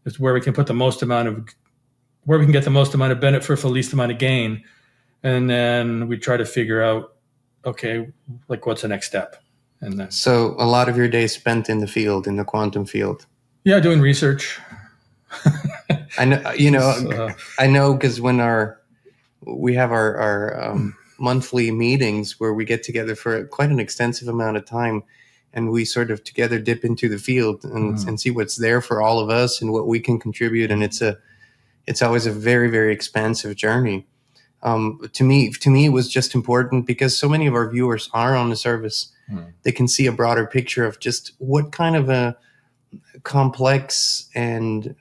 is where we can get the most amount of benefit for the least amount of gain. And then we try to figure out, okay, like what's the next step? And then, so a lot of your day spent in the field, in the quantum field. Yeah, doing research. I know, I know, because when we have our monthly meetings where we get together for quite an extensive amount of time, and we sort of together dip into the field and see what's there for all of us and what we can contribute. And it's always a very, very expansive journey. To me, it was just important because so many of our viewers are on the service. They can see a broader picture of just what kind of a complex and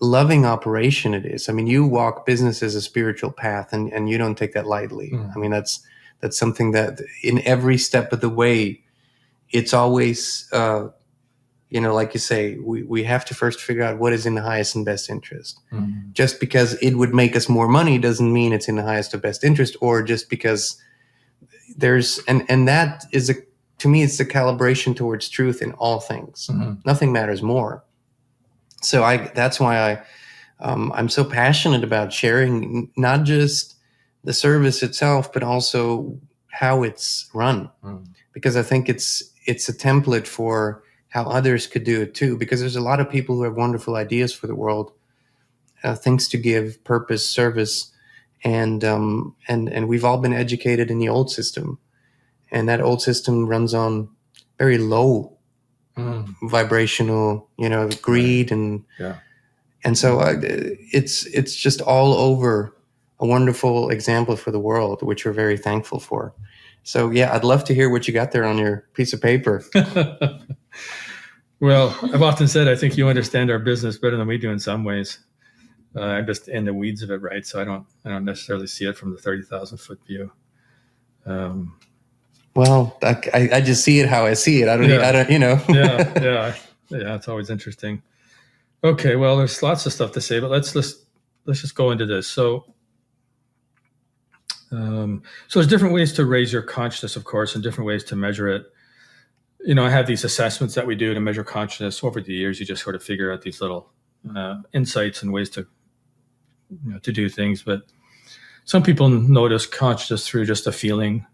loving operation it is. I mean, you walk business as a spiritual path, and you don't take that lightly. I mean, that's something that in every step of the way, it's always, like you say, we have to first figure out what is in the highest and best interest. Just because it would make us more money doesn't mean it's in the highest or best interest, or just because there's, and that is to me, it's the calibration towards truth in all things. Nothing matters more. So that's why I'm so passionate about sharing not just the service itself, but also how it's run, because I think it's a template for how others could do it too. Because there's a lot of people who have wonderful ideas for the world, things to give, purpose, service, and we've all been educated in the old system, and that old system runs on very low vibrational, greed and so it's just all over a wonderful example for the world, which we're very thankful for. So yeah, I'd love to hear what you got there on your piece of paper. Well, I've often said I think you understand our business better than we do in some ways. I'm just in the weeds of it, right? So I don't necessarily see it from the 30,000 foot view. Well, I just see it how I see it. I don't, Yeah. It's always interesting. Okay, well, there's lots of stuff to say, but let's just go into this. So there's different ways to raise your consciousness, of course, and different ways to measure it. I have these assessments that we do to measure consciousness. Over the years, you just sort of figure out these little insights and ways to do things. But some people notice consciousness through just a feeling.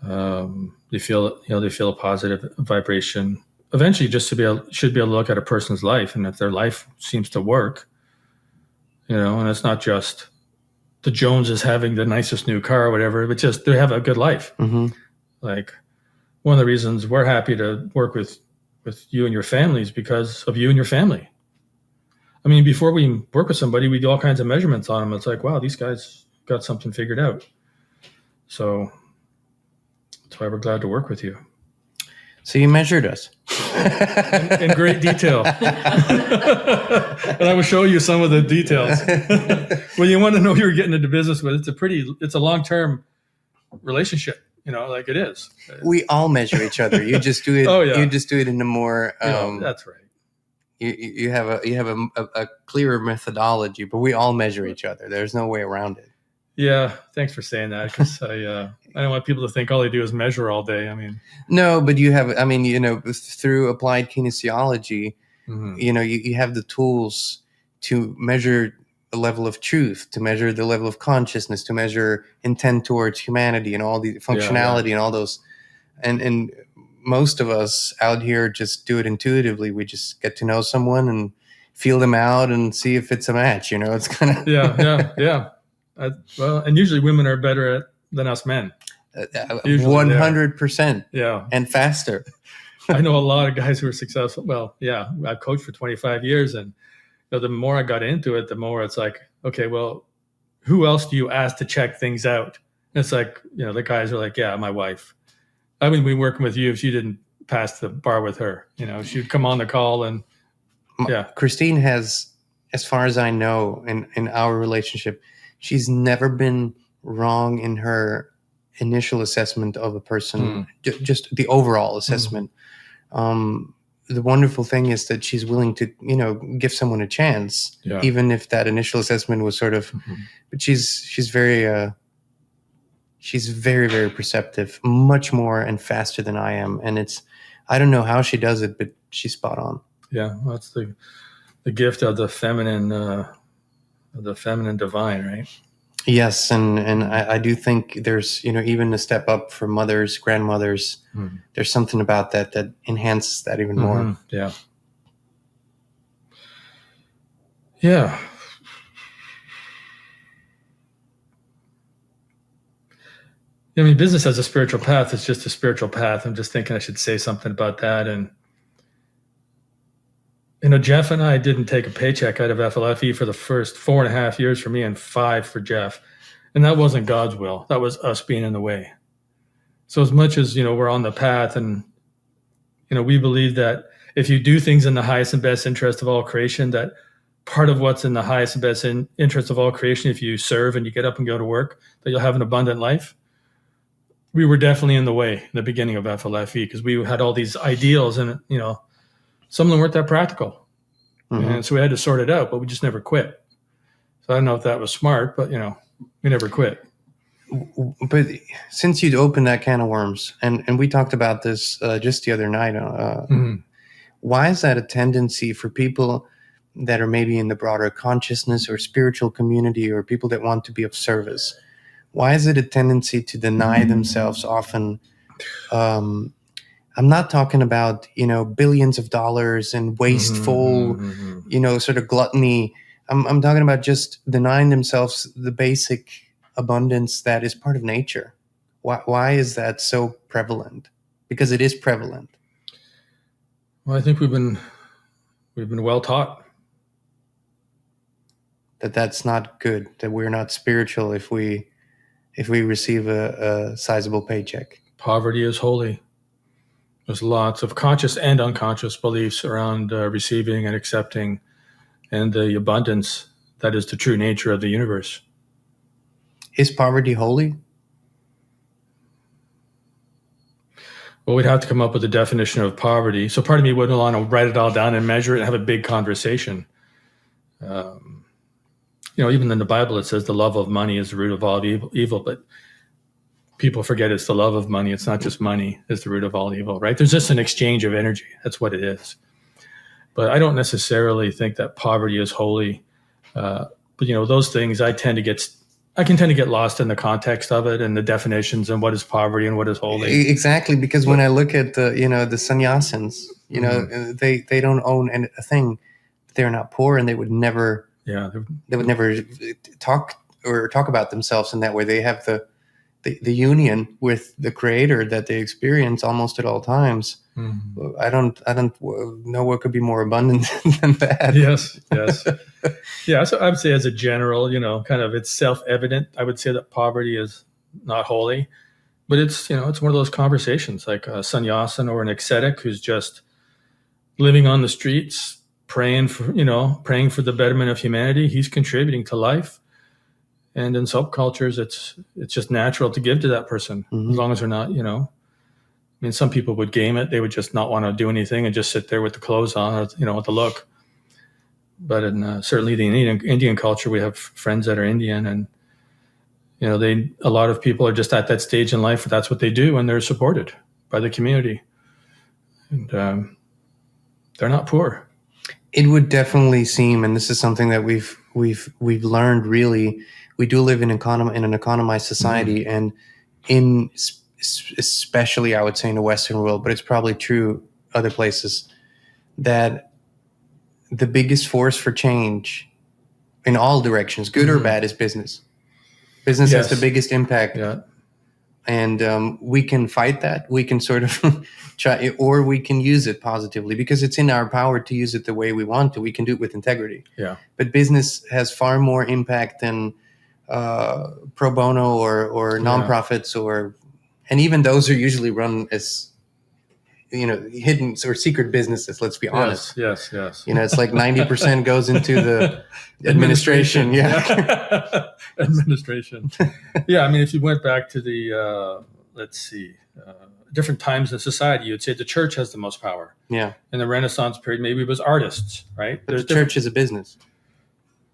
They feel a positive vibration. Eventually, just should be able to look at a person's life, and if their life seems to work, and it's not just the Joneses having the nicest new car or whatever, but just they have a good life. Like, one of the reasons we're happy to work with you and your family is because of you and your family. I mean, before we work with somebody, we do all kinds of measurements on them. It's like, wow, these guys got something figured out. So that's why we're glad to work with you. So you measured us in great detail. And I will show you some of the details. Well, you want to know who you're getting into business with. It's a long-term relationship, like it is. We all measure each other. You just do it. Oh, yeah. You just do it in a more, that's right. You have a clearer methodology, but we all measure each other. There's no way around it. Yeah, thanks for saying that, because I don't want people to think all they do is measure all day. I mean, no, but you have. I mean, through applied kinesiology, you have the tools to measure the level of truth, to measure the level of consciousness, to measure intent towards humanity, and all the functionality and all those. And most of us out here just do it intuitively. We just get to know someone and feel them out and see if it's a match. It's kind of yeah. Well, and usually women are better than us men. 100%. Yeah. And faster. I know a lot of guys who are successful. Well, yeah, I've coached for 25 years, and the more I got into it, the more it's like, okay, well, who else do you ask to check things out? And it's like, the guys are like, yeah, my wife. I wouldn't be working with you if you didn't pass the bar with her. She'd come on the call, and yeah. Christine has, as far as I know, in our relationship, she's never been wrong in her initial assessment of a person, just the overall assessment. The wonderful thing is that she's willing to, give someone a chance, even if that initial assessment was sort of, but she's very, very perceptive, much more and faster than I am. And I don't know how she does it, but she's spot on. Yeah. That's the gift of the feminine, divine, right? Yes, and I do think there's, even a step up for mothers, grandmothers. There's something about that enhances that even more. Yeah. Yeah. I mean, business as a spiritual path is just a spiritual path. I'm just thinking I should say something about that. And, Jeff and I didn't take a paycheck out of FLFE for the first 4.5 years for me and 5 for Jeff. And that wasn't God's will. That was us being in the way. So as much as, we're on the path and, we believe that if you do things in the highest and best interest of all creation, that part of what's in the highest and best interest of all creation, if you serve and you get up and go to work, that you'll have an abundant life. We were definitely in the way in the beginning of FLFE because we had all these ideals and, some of them weren't that practical. Mm-hmm. And so we had to sort it out, but we just never quit. So I don't know if that was smart, but, we never quit. But since you'd opened that can of worms, and we talked about this just the other night, why is that a tendency for people that are maybe in the broader consciousness or spiritual community or people that want to be of service? Why is it a tendency to deny themselves often? I'm not talking about, billions of dollars and wasteful, sort of gluttony. I'm talking about just denying themselves the basic abundance that is part of nature. Why is that so prevalent? Because it is prevalent. Well, I think we've been well taught that that's not good, that we're not spiritual if we receive a sizable paycheck. Poverty is holy. There's lots of conscious and unconscious beliefs around receiving and accepting and the abundance that is the true nature of the universe. Is poverty holy? Well, we'd have to come up with a definition of poverty. So part of me wouldn't want to write it all down and measure it and have a big conversation. Even in the Bible, it says the love of money is the root of all evil, but people forget it's the love of money. It's not just money is the root of all evil, right? There's just an exchange of energy. That's what it is. But I don't necessarily think that poverty is holy. But those things I can tend to get lost in the context of it and the definitions and what is poverty and what is holy. Exactly, because when I look at the sannyasins, they don't own a thing. They're not poor, and they would never. Yeah, they would never talk about themselves in that way. They have the union with the Creator that they experience almost at all times. Mm-hmm. I don't know what could be more abundant than that. Yes. Yeah. So I would say as a general, kind of it's self-evident. I would say that poverty is not holy, but it's one of those conversations like a sannyasin or an ascetic who's just living on the streets, praying for the betterment of humanity. He's contributing to life. And in subcultures, it's just natural to give to that person, as long as they're not, some people would game it. They would just not want to do anything and just sit there with the clothes on, or, with the look. But in certainly the Indian culture, we have friends that are Indian, and a lot of people are just at that stage in life. That's what they do, and they're supported by the community, and they're not poor. It would definitely seem, and this is something that we've learned. Really, we do live in an economized society, and especially I would say in the Western world, but it's probably true other places, that the biggest force for change in all directions, good or bad, is business. Business has the biggest impact. Yeah. And we can fight that. We can sort of try, or we can use it positively because it's in our power to use it the way we want to. We can do it with integrity. Yeah. But business has far more impact than pro bono or nonprofits, and even those are usually run as hidden or secret businesses. Let's be honest. Yes. It's like 90% goes into the administration. Yeah. Administration. Yeah. I mean, if you went back to the, different times in society, you'd say the church has the most power. Yeah. In the Renaissance period, maybe it was artists, right? But the church is a business.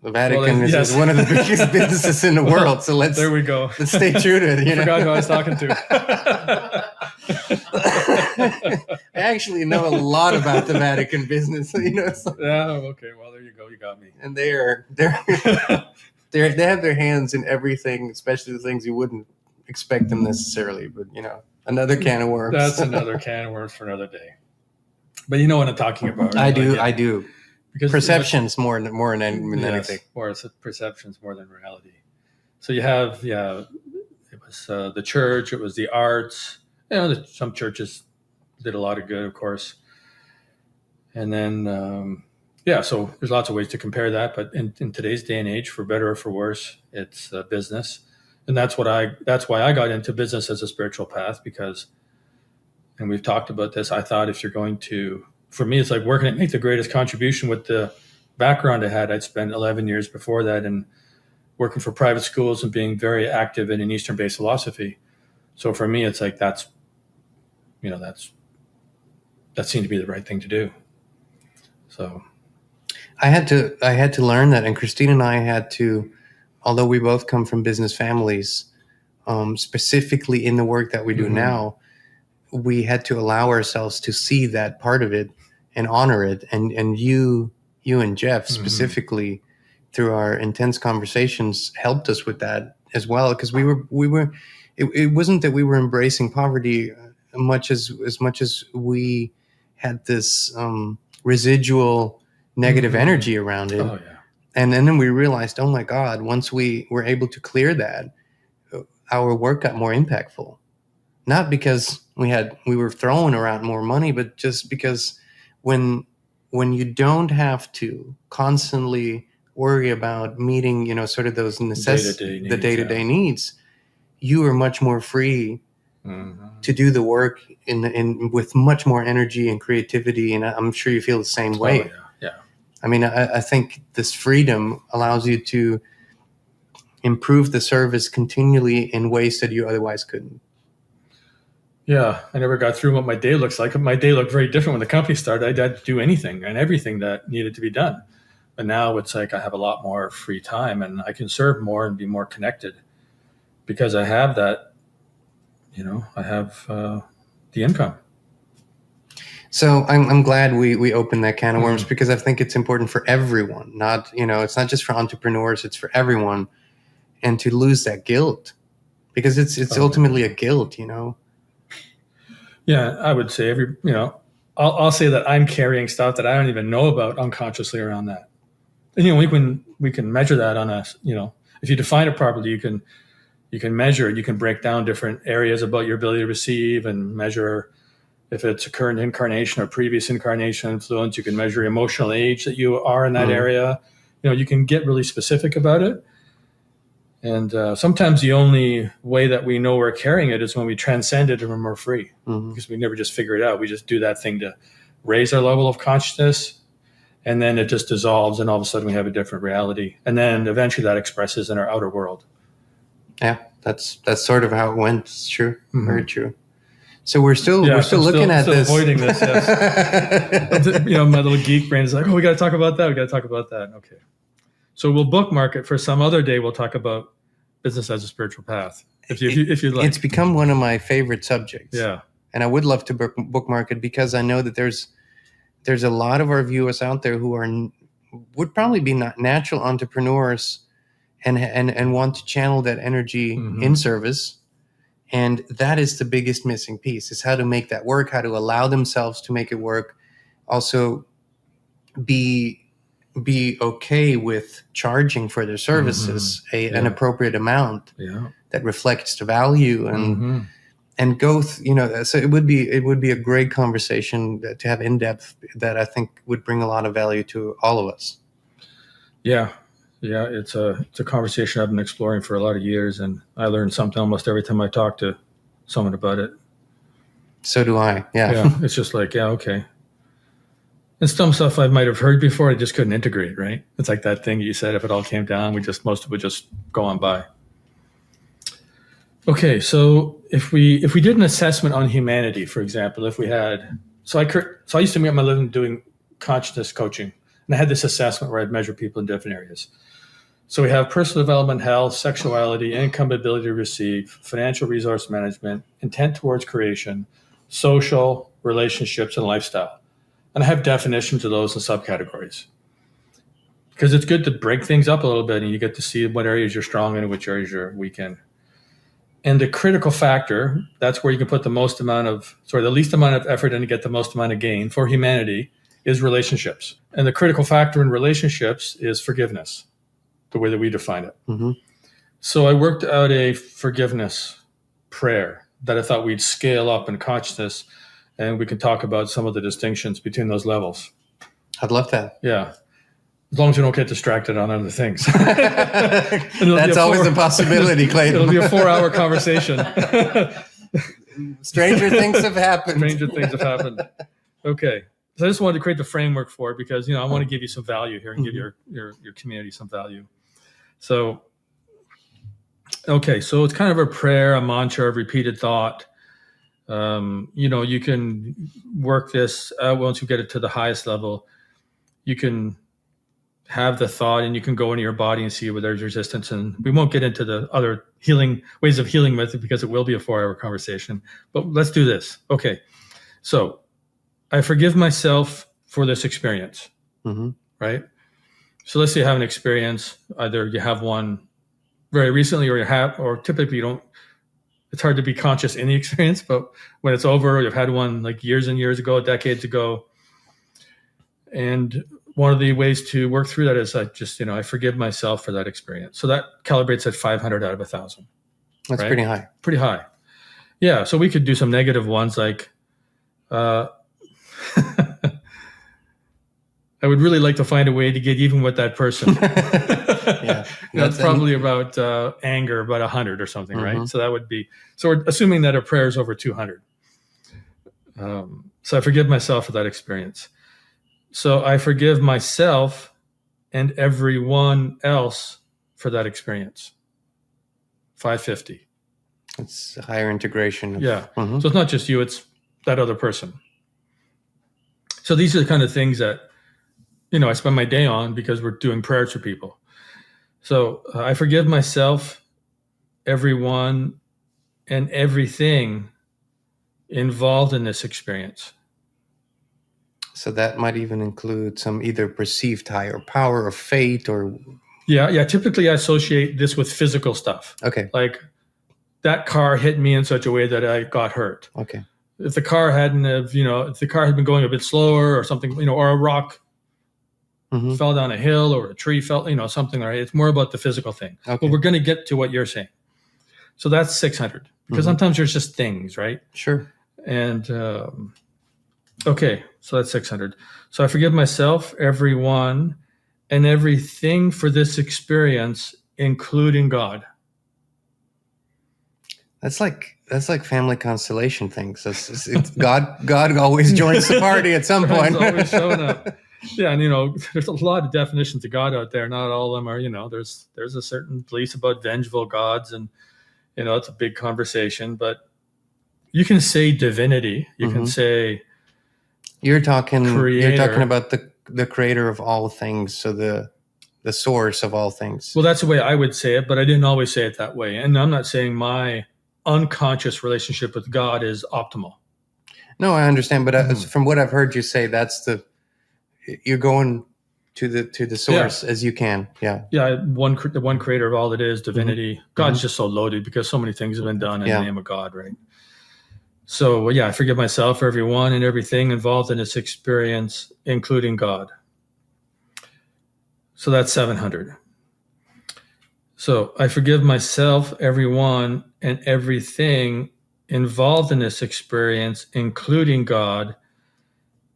The Vatican is one of the biggest businesses in the world. So there we go. Let's stay true to it. I forgot who I was talking to. I actually know a lot about the Vatican business. Yeah. Okay. Well, there you go. You got me. And they have their hands in everything, especially the things you wouldn't expect them necessarily. But another can of worms. That's another can of worms for another day. But you know what I'm talking about. Right? I do. because perceptions more than anything. More perceptions more than reality. So you have, it was the church, it was the arts. Some churches did a lot of good, of course. And then, so there's lots of ways to compare that. But in today's day and age, for better or for worse, it's business. And that's why I got into business as a spiritual path, because, and we've talked about this, I thought if you're going to, for me, it's like, where can I make the greatest contribution with the background I had? I'd spent 11 years before that in working for private schools and being very active in an Eastern-based philosophy. So for me, it's like, that seemed to be the right thing to do. So I had to learn that, and Christine and I had to, although we both come from business families, specifically in the work that we do now, we had to allow ourselves to see that part of it and honor it. And you and Jeff specifically, through our intense conversations, helped us with that as well, because we were. It wasn't that we were embracing poverty much as we had this residual negative energy around it. Oh, yeah. And then we realized, oh my God, once we were able to clear that, our work got more impactful. Not because we were throwing around more money, but just because when you don't have to constantly worry about meeting, sort of those the day-to-day needs, you are much more free to do the work with much more energy and creativity. And I'm sure you feel the same way. Oh, yeah. I mean, I think this freedom allows you to improve the service continually in ways that you otherwise couldn't. Yeah, I never got through what my day looks like. My day looked very different when the company started. I had to do anything and everything that needed to be done. But now it's like I have a lot more free time and I can serve more and be more connected because I have that, I have the income. So I'm glad we opened that can of worms because I think it's important for everyone. Not, it's not just for entrepreneurs, it's for everyone. And to lose that guilt, because it's ultimately a guilt, Yeah, I would say I'll say that I'm carrying stuff that I don't even know about unconsciously around that. And we can measure that on if you define it properly, you can measure it. You can break down different areas about your ability to receive and measure if it's a current incarnation or previous incarnation influence. You can measure emotional age that you are in that area. You can get really specific about it. And sometimes the only way that we know we're carrying it is when we transcend it and we're more free, because we never just figure it out. We just do that thing to raise our level of consciousness, and then it just dissolves, and all of a sudden we have a different reality. And then eventually that expresses in our outer world. Yeah, that's sort of how it went. It's true. Very true. So we're still looking at this. Avoiding this, yes. My little geek brain is like, we got to talk about that. We got to talk about that. Okay. So we'll bookmark it for some other day. We'll talk about business as a spiritual path, if you'd like. It's become one of my favorite subjects. Yeah. And I would love to bookmark it because I know that there's a lot of our viewers out there who would probably be not natural entrepreneurs and want to channel that energy in service. And that is the biggest missing piece, is how to make that work, how to allow themselves to make it work. Also be okay with charging for their services an appropriate amount that reflects the value and go so it would be a great conversation to have in depth that I think would bring a lot of value to all of us. It's a conversation I've been exploring for a lot of years, and I learn something almost every time I talk to someone about it. So do I. It's just like, okay. And some stuff I might have heard before, I just couldn't integrate, right? It's like that thing you said, if it all came down, most of it would just go on by. Okay, so if we did an assessment on humanity, for example, if we had, so I used to make my living doing consciousness coaching, and I had this assessment where I'd measure people in different areas. So we have personal development, health, sexuality, income, ability to receive, financial resource management, intent towards creation, social, relationships, and lifestyle. And I have definitions of those in subcategories because it's good to break things up a little bit and you get to see what areas you're strong in and which areas you're weak in. And the critical factor, that's where you can put the least amount of effort in to get the most amount of gain for humanity, is relationships. And the critical factor in relationships is forgiveness, the way that we define it. Mm-hmm. So I worked out a forgiveness prayer that I thought we'd scale up in consciousness, and we could talk about some of the distinctions between those levels. I'd love that. Yeah. As long as you don't get distracted on other things. That's always a possibility, Clayten. It'll be a 4-hour conversation. Stranger things have happened. Stranger things have happened. Okay. So I just wanted to create the framework for it because, I want to give you some value here and give your community some value. So, okay. So it's kind of a prayer, a mantra, a repeated thought. You can work this out once you get it to the highest level. You can have the thought and you can go into your body and see where there's resistance. And we won't get into the other ways of healing with it because it will be a 4-hour conversation. But let's do this. Okay. So I forgive myself for this experience, right? So let's say you have an experience, either you have one very recently or typically you don't, it's hard to be conscious in the experience, but when it's over, you've had one like years and years ago, decades ago. And one of the ways to work through that is I forgive myself for that experience. So that calibrates at 500 out of 1,000. That's right? pretty high. Pretty high. Yeah. So we could do some negative ones like, I would really like to find a way to get even with that person. Yeah. That's probably about anger, about 100 or something, right? So that would be, so we're assuming that a prayer is over 200. So I forgive myself for that experience. So I forgive myself and everyone else for that experience. 550. It's a higher integration. Yeah. So it's not just you, it's that other person. So these are the kind of things that, I spend my day on because we're doing prayers for people. So I forgive myself, everyone, and everything involved in this experience. So that might even include some either perceived higher power or fate or... Yeah. Typically I associate this with physical stuff. Okay. Like that car hit me in such a way that I got hurt. Okay. If the car hadn't have, if the car had been going a bit slower or something, or a rock fell down a hill or a tree fell, something, right? It's more about the physical thing. Okay. But we're going to get to what you're saying. So that's 600 because sometimes there's just things, right? Sure. And, okay. So that's 600. So I forgive myself, everyone, and everything for this experience, including God. That's like family constellation things. It's God always joins the party at some point. Always showing up. Yeah, and there's a lot of definitions of God out there. Not all of them are, there's a certain beliefs about vengeful gods, and it's a big conversation. But you can say divinity. You can say you're talking creator. You're talking about the creator of all things, so the source of all things. Well, that's the way I would say it, but I didn't always say it that way. And I'm not saying my unconscious relationship with God is optimal. No, I understand, but from what I've heard you say, you're going to the source as you can. Yeah. Yeah. The one creator of all that is divinity. God's just so loaded because so many things have been done in the name of God, right? So I forgive myself for everyone and everything involved in this experience, including God. So that's 700. So I forgive myself, everyone, and everything involved in this experience, including God,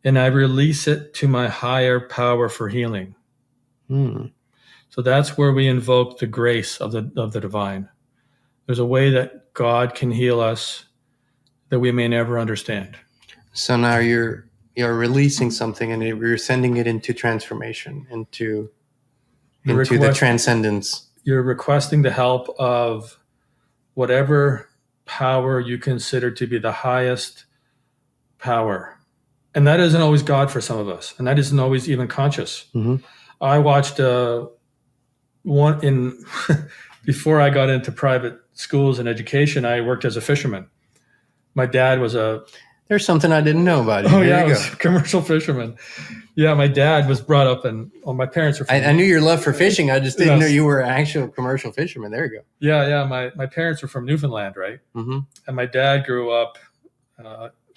and I release it to my higher power for healing. So that's where we invoke the grace of the divine. There's a way that God can heal us that we may never understand. So now you're releasing something and you're sending it into transformation, into the transcendence. You're requesting the help of whatever power you consider to be the highest power. And that isn't always God for some of us. And that isn't always even conscious. I watched before I got into private schools and education, I worked as a fisherman. My dad was there's something I didn't know about you. Oh, I was a commercial fisherman. Yeah, my dad was brought up my parents were I knew your love for fishing. I just didn't know you were an actual commercial fisherman. There you go. Yeah. My parents were from Newfoundland, right? And my dad grew up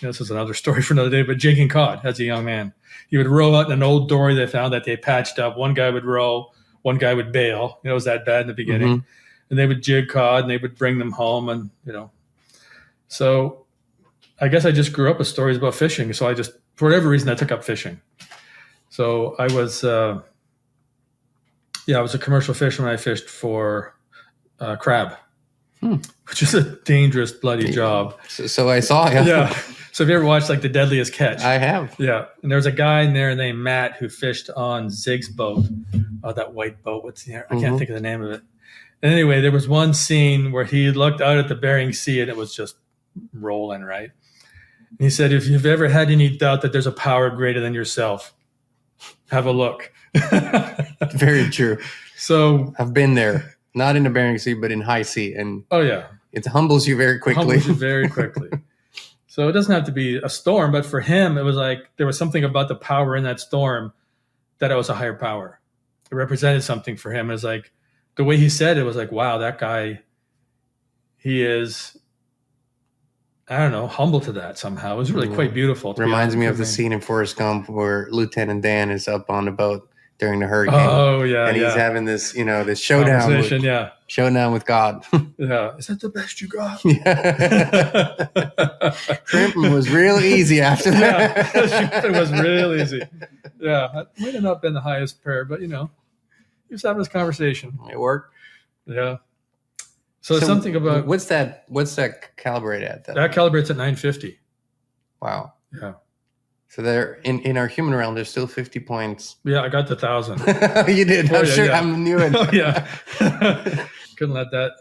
this is another story for another day, but jigging cod as a young man. He would row out in an old dory they found that they patched up. One guy would row, one guy would bail. It was that bad in the beginning. Mm-hmm. And they would jig cod and they would bring them home. And, so I guess I just grew up with stories about fishing. So I just, for whatever reason, I took up fishing. So I was a commercial fisherman. I fished for crab, which is a dangerous, bloody job. So I saw, yeah. So have you ever watched like The Deadliest Catch? I have. Yeah. And there was a guy in there named Matt who fished on Zig's boat. Oh, that white boat. What's the name? I can't think of the name of it. And anyway, there was one scene where he looked out at the Bering Sea and it was just rolling, right? And he said, if you've ever had any doubt that there's a power greater than yourself, have a look. Very true. So I've been there, not in the Bering Sea, but in high sea. And it humbles you very quickly. So it doesn't have to be a storm, but for him, it was like there was something about the power in that storm that it was a higher power. It represented something for him. It was like the way he said it was like, wow, that guy, he is, I don't know, humble to that somehow. It was really quite beautiful. Reminds me of the scene in Forrest Gump where Lieutenant Dan is up on the boat during the hurricane. Oh, yeah. And he's having this, this showdown. Showdown with God. Yeah. Is that the best you got? Crimping was real easy after that. Yeah, it was real easy. Yeah. It might have not been the highest prayer, but, he was having this conversation. It worked. Yeah. So something about... What's that calibrate at? That calibrates at 950. Wow. Yeah. So there, in our human realm, there's still 50 points. Yeah, I got the 1,000. You did. I'm sure. Yeah. I'm new. Oh, yeah. Couldn't let that,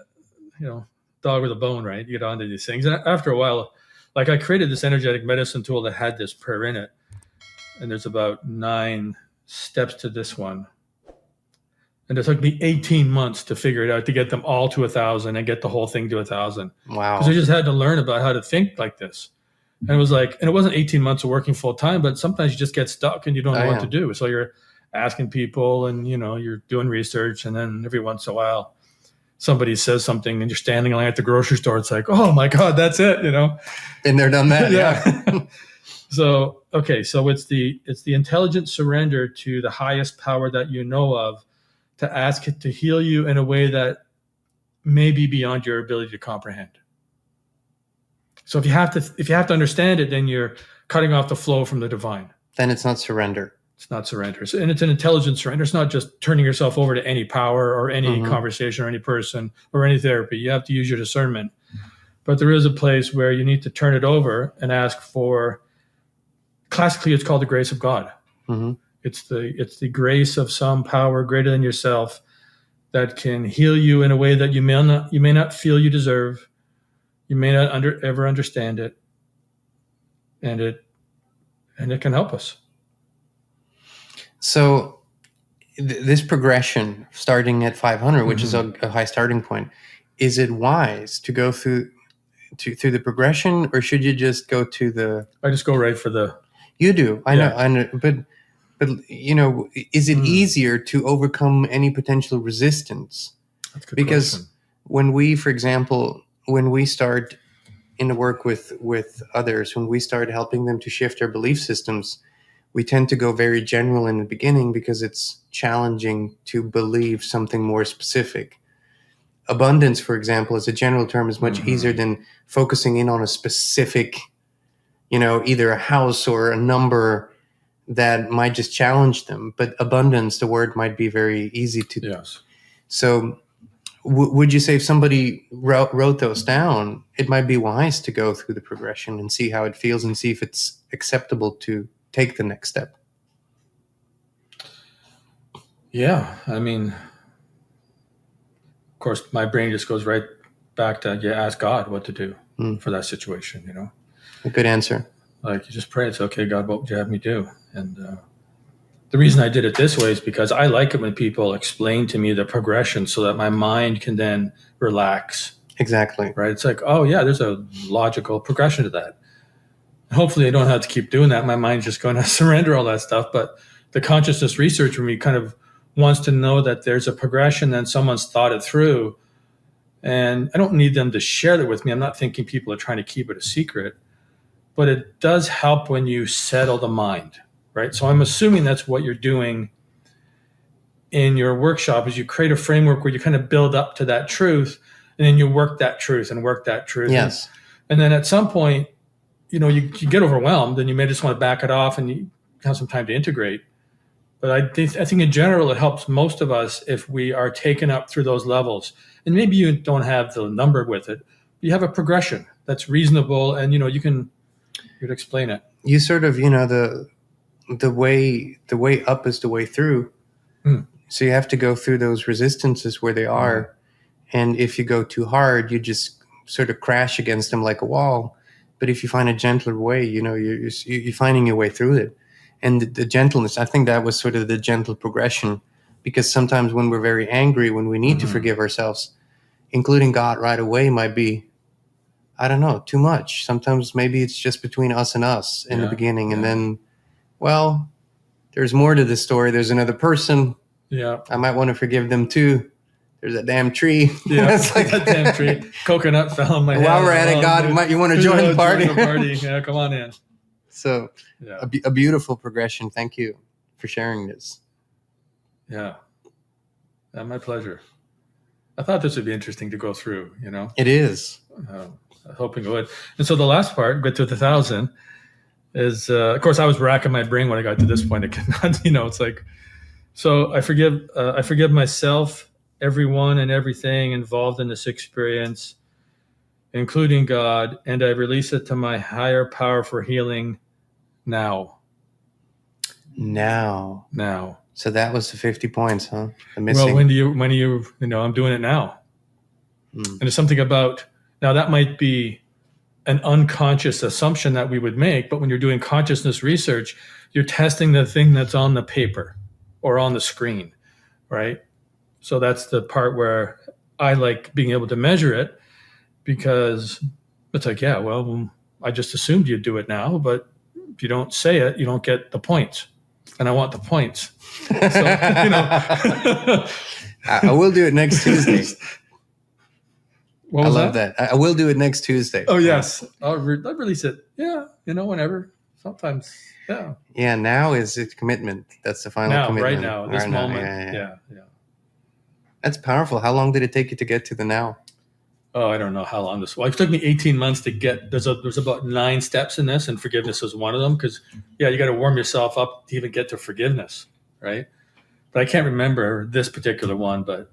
dog with a bone, right? You get onto these things. And after a while, like I created this energetic medicine tool that had this prayer in it. And there's about 9 steps to this one. And it took me 18 months to figure it out, to get them all to 1,000 and get the whole thing to 1,000. Wow. Because I just had to learn about how to think like this. And it was like, and it wasn't 18 months of working full time, but sometimes you just get stuck and you don't know what to do. So you're asking people and, you're doing research. And then every once in a while, somebody says something and you're standing in line at the grocery store. It's like, oh my God, that's it, Been there, done that. Yeah. So it's the intelligent surrender to the highest power that you know of, to ask it to heal you in a way that may be beyond your ability to comprehend. So if you have to understand it, then you're cutting off the flow from the divine. Then it's not surrender. It's not surrender. And it's an intelligent surrender. It's not just turning yourself over to any power or any conversation or any person or any therapy. You have to use your discernment. But there is a place where you need to turn it over and ask for, classically, it's called the grace of God. Mm-hmm. It's the grace of some power greater than yourself that can heal you in a way that you may not feel you deserve. You may not ever understand it, and it can help us. So this progression, starting at 500, which is a high starting point, is it wise to go through the progression, or should you just go to the? I just go right for the. You do, I know, but is it easier to overcome any potential resistance? That's a good because question. When we, for example, when we start in the work with others, when we start helping them to shift their belief systems, we tend to go very general in the beginning because it's challenging to believe something more specific. Abundance, for example, as a general term, is much easier than focusing in on a specific, either a house or a number that might just challenge them. But abundance, the word, might be very easy to. Yes. So would you say if somebody wrote those down, it might be wise to go through the progression and see how it feels and see if it's acceptable to take the next step? Yeah. I mean, of course, my brain just goes right back to, ask God what to do for that situation, A good answer. Like, you just pray. It's okay, God, what would you have me do? And the reason I did it this way is because I like it when people explain to me the progression so that my mind can then relax. Exactly. Right? It's like, oh, yeah, there's a logical progression to that. And hopefully I don't have to keep doing that. My mind's just going to surrender all that stuff. But the consciousness research for me kind of wants to know that there's a progression and someone's thought it through. And I don't need them to share that with me. I'm not thinking people are trying to keep it a secret. but it does help when you settle the mind, right? So I'm assuming that's what you're doing in your workshop, is you create a framework where you kind of build up to that truth, and then you work that truth and work that truth. Yes. And then at some point, you get overwhelmed and you may just want to back it off and you have some time to integrate. But I think in general, it helps most of us if we are taken up through those levels. And maybe you don't have the number with it. You have a progression that's reasonable, and you'd explain it. You sort of, the way up is the way through. So you have to go through those resistances where they are. And if you go too hard, you just sort of crash against them like a wall. But if you find a gentler way, you're finding your way through it. And the gentleness, I think that was sort of the gentle progression, because sometimes when we're very angry, when we need to forgive ourselves, including God right away might be, I don't know, too much. Sometimes maybe it's just between us and us in the beginning. And then, well, there's more to the story. There's another person. Yeah. I might want to forgive them too. There's a damn tree. Yeah, it's like a damn tree. Coconut fell on my head. While we're at it, God, you want to join the party? Join the party. Yeah, come on in. So, a beautiful progression. Thank you for sharing this. Yeah, my pleasure. I thought this would be interesting to go through. It is. Hoping it would. And so the last part, get to the 1,000, is of course I was racking my brain when I got to this point. I cannot, it's like, so I forgive myself, everyone and everything involved in this experience, including God, and I release it to my higher power for healing now. So that was the 50 points, huh? The missing. Well, when do you I'm doing it now. And there's something about, now that might be an unconscious assumption that we would make, but when you're doing consciousness research, you're testing the thing that's on the paper or on the screen, right? So that's the part where I like being able to measure it, because it's like, yeah, well, I just assumed you'd do it now, but if you don't say it, you don't get the points. And I want the points. So, I will do it next Tuesday. What was love that? I will do it next Tuesday. Oh, yes. I'll release it. Yeah, whenever. Sometimes, yeah. Yeah, now is its commitment. That's the final commitment. Right now, this moment. Yeah. That's powerful. How long did it take you to get to the now? Oh, I don't know how long this was. It took me 18 months to get, there's about 9 steps in this, and forgiveness is one of them, because, you got to warm yourself up to even get to forgiveness, right? But I can't remember this particular one, but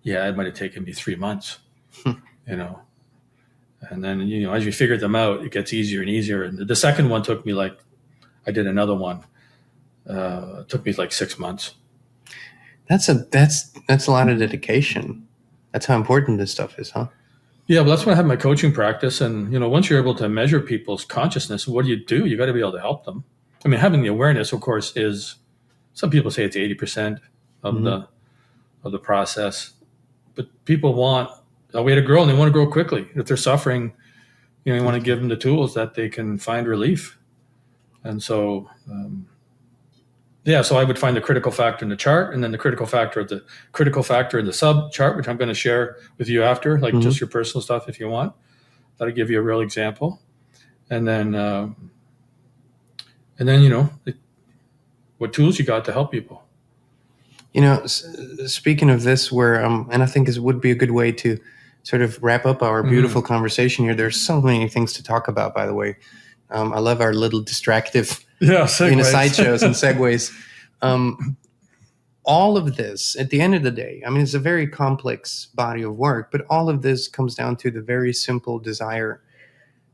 it might have taken me 3 months, And then, as you figure them out, it gets easier and easier. And the second one took me I did another one. It took me 6 months. That's a lot of dedication. That's how important this stuff is, huh? Yeah, well, that's why I have my coaching practice. And, once you're able to measure people's consciousness, what do? You got to be able to help them. I mean, having the awareness, of course, is, some people say it's 80% of the process. But people we had a girl and they want to grow quickly. If they're suffering, you want to give them the tools that they can find relief. And so, so I would find the critical factor in the chart, and then the critical factor in the sub chart, which I'm going to share with you after, just your personal stuff if you want. That'll give you a real example. And then, what tools you got to help people. Speaking of this, where and I think this would be a good way to sort of wrap up our beautiful conversation here. There's so many things to talk about, by the way. I love our little distractive sideshows and segues. All of this, at the end of the day, I mean, it's a very complex body of work, but all of this comes down to the very simple desire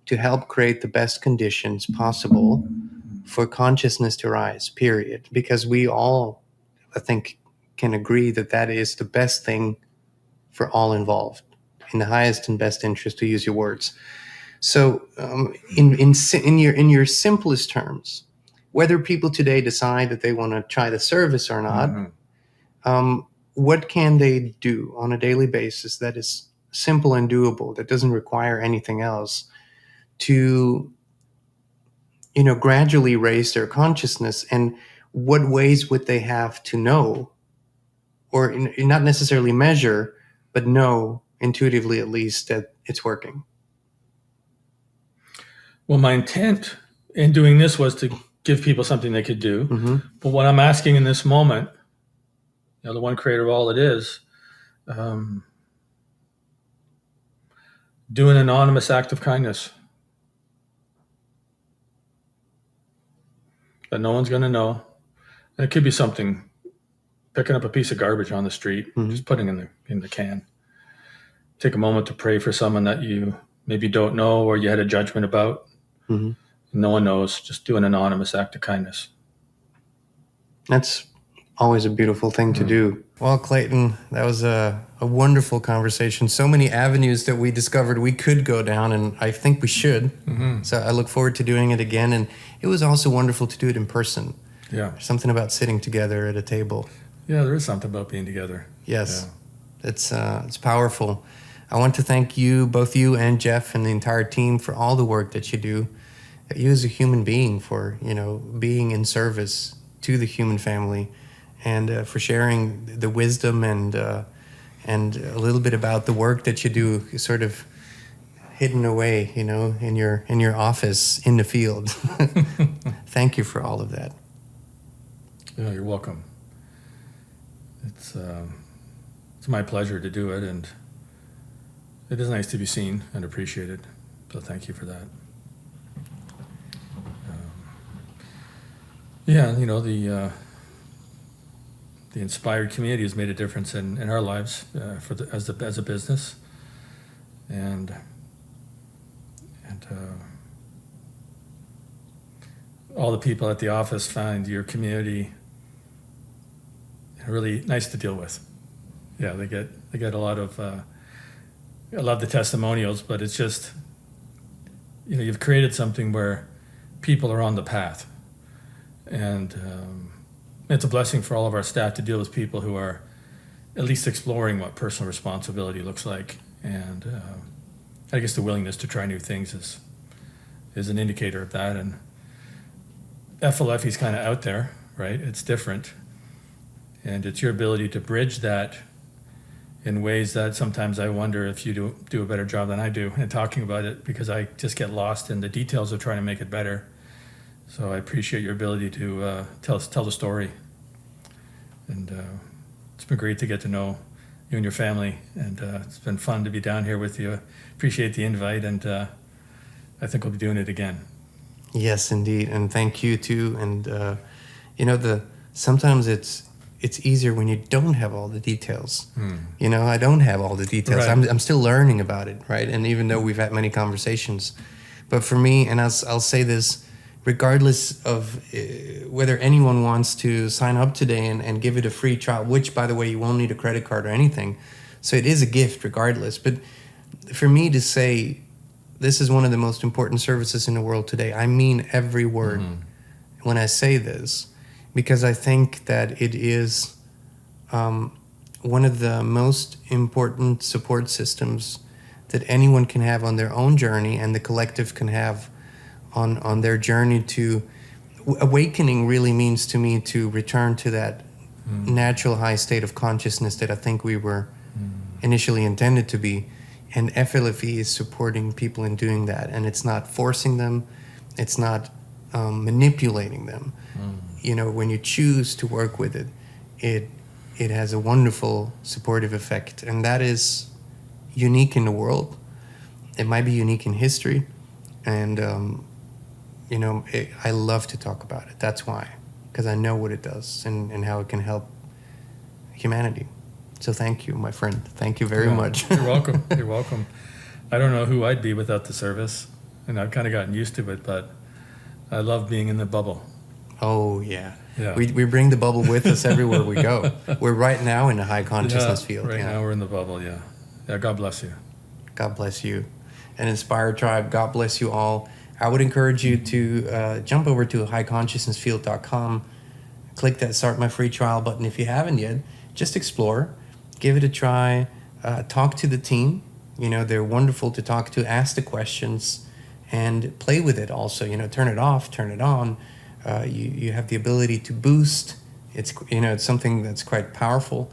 to help create the best conditions possible for consciousness to rise, period. Because we all, I think, can agree that is the best thing for all involved, in the highest and best interest, to use your words. So in your simplest terms, whether people today decide that they want to try the service or not, what can they do on a daily basis that is simple and doable, that doesn't require anything else, to gradually raise their consciousness? And what ways would they have to know, or not necessarily measure, but know intuitively at least that it's working? Well, my intent in doing this was to give people something they could do. Mm-hmm. But what I'm asking in this moment, the one creator of all it is, do an anonymous act of kindness that no one's going to know. And it could be something, picking up a piece of garbage on the street, just putting in the can. Take a moment to pray for someone that you maybe don't know or you had a judgment about. No one knows. Just do an anonymous act of kindness. That's always a beautiful thing to do. Well, Clayten, that was a wonderful conversation. So many avenues that we discovered we could go down, and I think we should. So I look forward to doing it again. And it was also wonderful to do it in person. Yeah. There's something about sitting together at a table. Yeah, there is something about being together. Yes. Yeah. It's powerful. I want to thank you, both you and Jeff and the entire team, for all the work that you do. You as a human being, for being in service to the human family, and for sharing the wisdom and a little bit about the work that you do, sort of hidden away, in your office in the field. Thank you for all of that. Yeah, you're welcome. It's my pleasure to do it, and it is nice to be seen and appreciated. So thank you for that. The Inspired community has made a difference in our lives as a business, and all the people at the office find your community really nice to deal with. Yeah, they get a lot of. I love the testimonials, but it's just you've created something where people are on the path. And it's a blessing for all of our staff to deal with people who are at least exploring what personal responsibility looks like. And I guess the willingness to try new things is an indicator of that. And FLFE is kind of out there, right? It's different. And it's your ability to bridge that in ways that sometimes I wonder if you do a better job than I do in talking about it, because I just get lost in the details of trying to make it better. So I appreciate your ability to tell the story, and it's been great to get to know you and your family, and it's been fun to be down here with you. Appreciate the invite, and I think we'll be doing it again. Yes, indeed, and thank you too. And sometimes it's easier when you don't have all the details. I don't have all the details. Right. I'm still learning about it, right? And even though we've had many conversations, but for me, and I'll say this, regardless of whether anyone wants to sign up today and give it a free trial, which, by the way, you won't need a credit card or anything. So it is a gift regardless. But for me to say this is one of the most important services in the world today, I mean every word when I say this, because I think that it is one of the most important support systems that anyone can have on their own journey, and the collective can have on their journey to awakening. Really means to me to return to that natural high state of consciousness that I think we were initially intended to be. And FLFE is supporting people in doing that, and it's not forcing them, it's not manipulating them. When you choose to work with it has a wonderful supportive effect, and that is unique in the world. It might be unique in history, and I love to talk about it. That's why, because I know what it does and how it can help humanity. So thank you, my friend. Thank you very much. You're welcome. You're welcome. I don't know who I'd be without the service, and I've kind of gotten used to it, but I love being in the bubble. Oh, yeah. We bring the bubble with us everywhere we go. We're right now in a high consciousness field. Right now we're in the bubble, yeah. Yeah, God bless you. God bless you. And Inspired Tribe, God bless you all. I would encourage you to jump over to highconsciousnessfield.com, click that Start My Free Trial button if you haven't yet. Just explore, give it a try, talk to the team. They're wonderful to talk to, ask the questions, and play with it also. Turn it off, turn it on. You have the ability to boost. It's something that's quite powerful,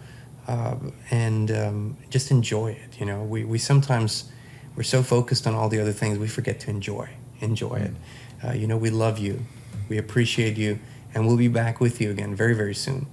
and just enjoy it. We sometimes we're so focused on all the other things we forget to enjoy. enjoy it. We love you. We appreciate you. And we'll be back with you again very, very soon.